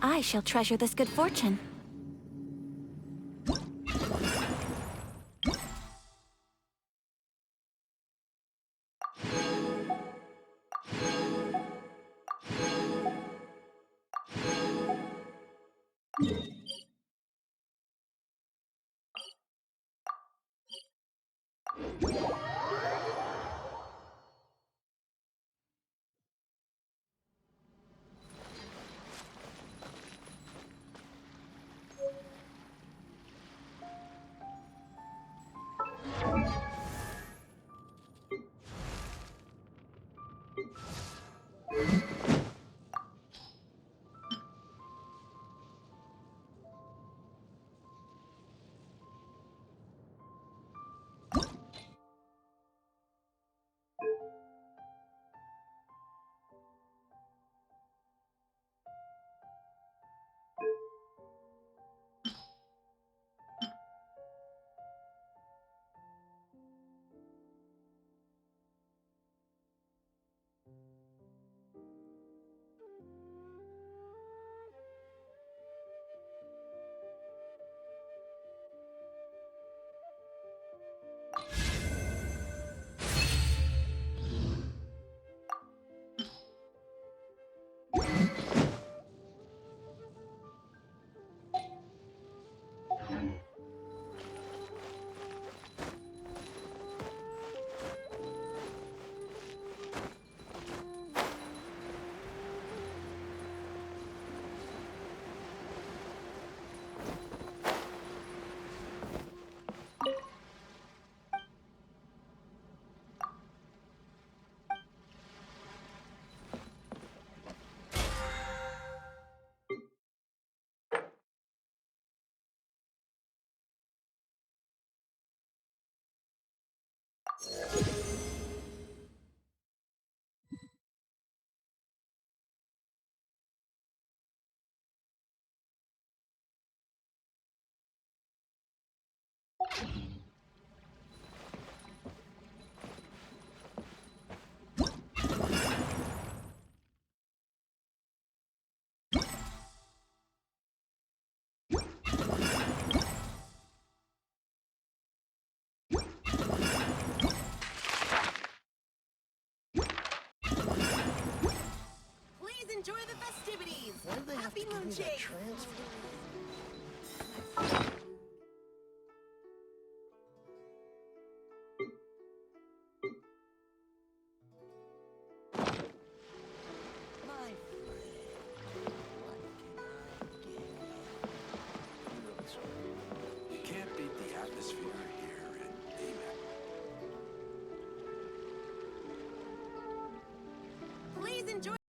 I shall treasure this good fortune. Please enjoy the festivities. Happy Moon Chase. You can't beat the atmosphere here in Amen. Please enjoy.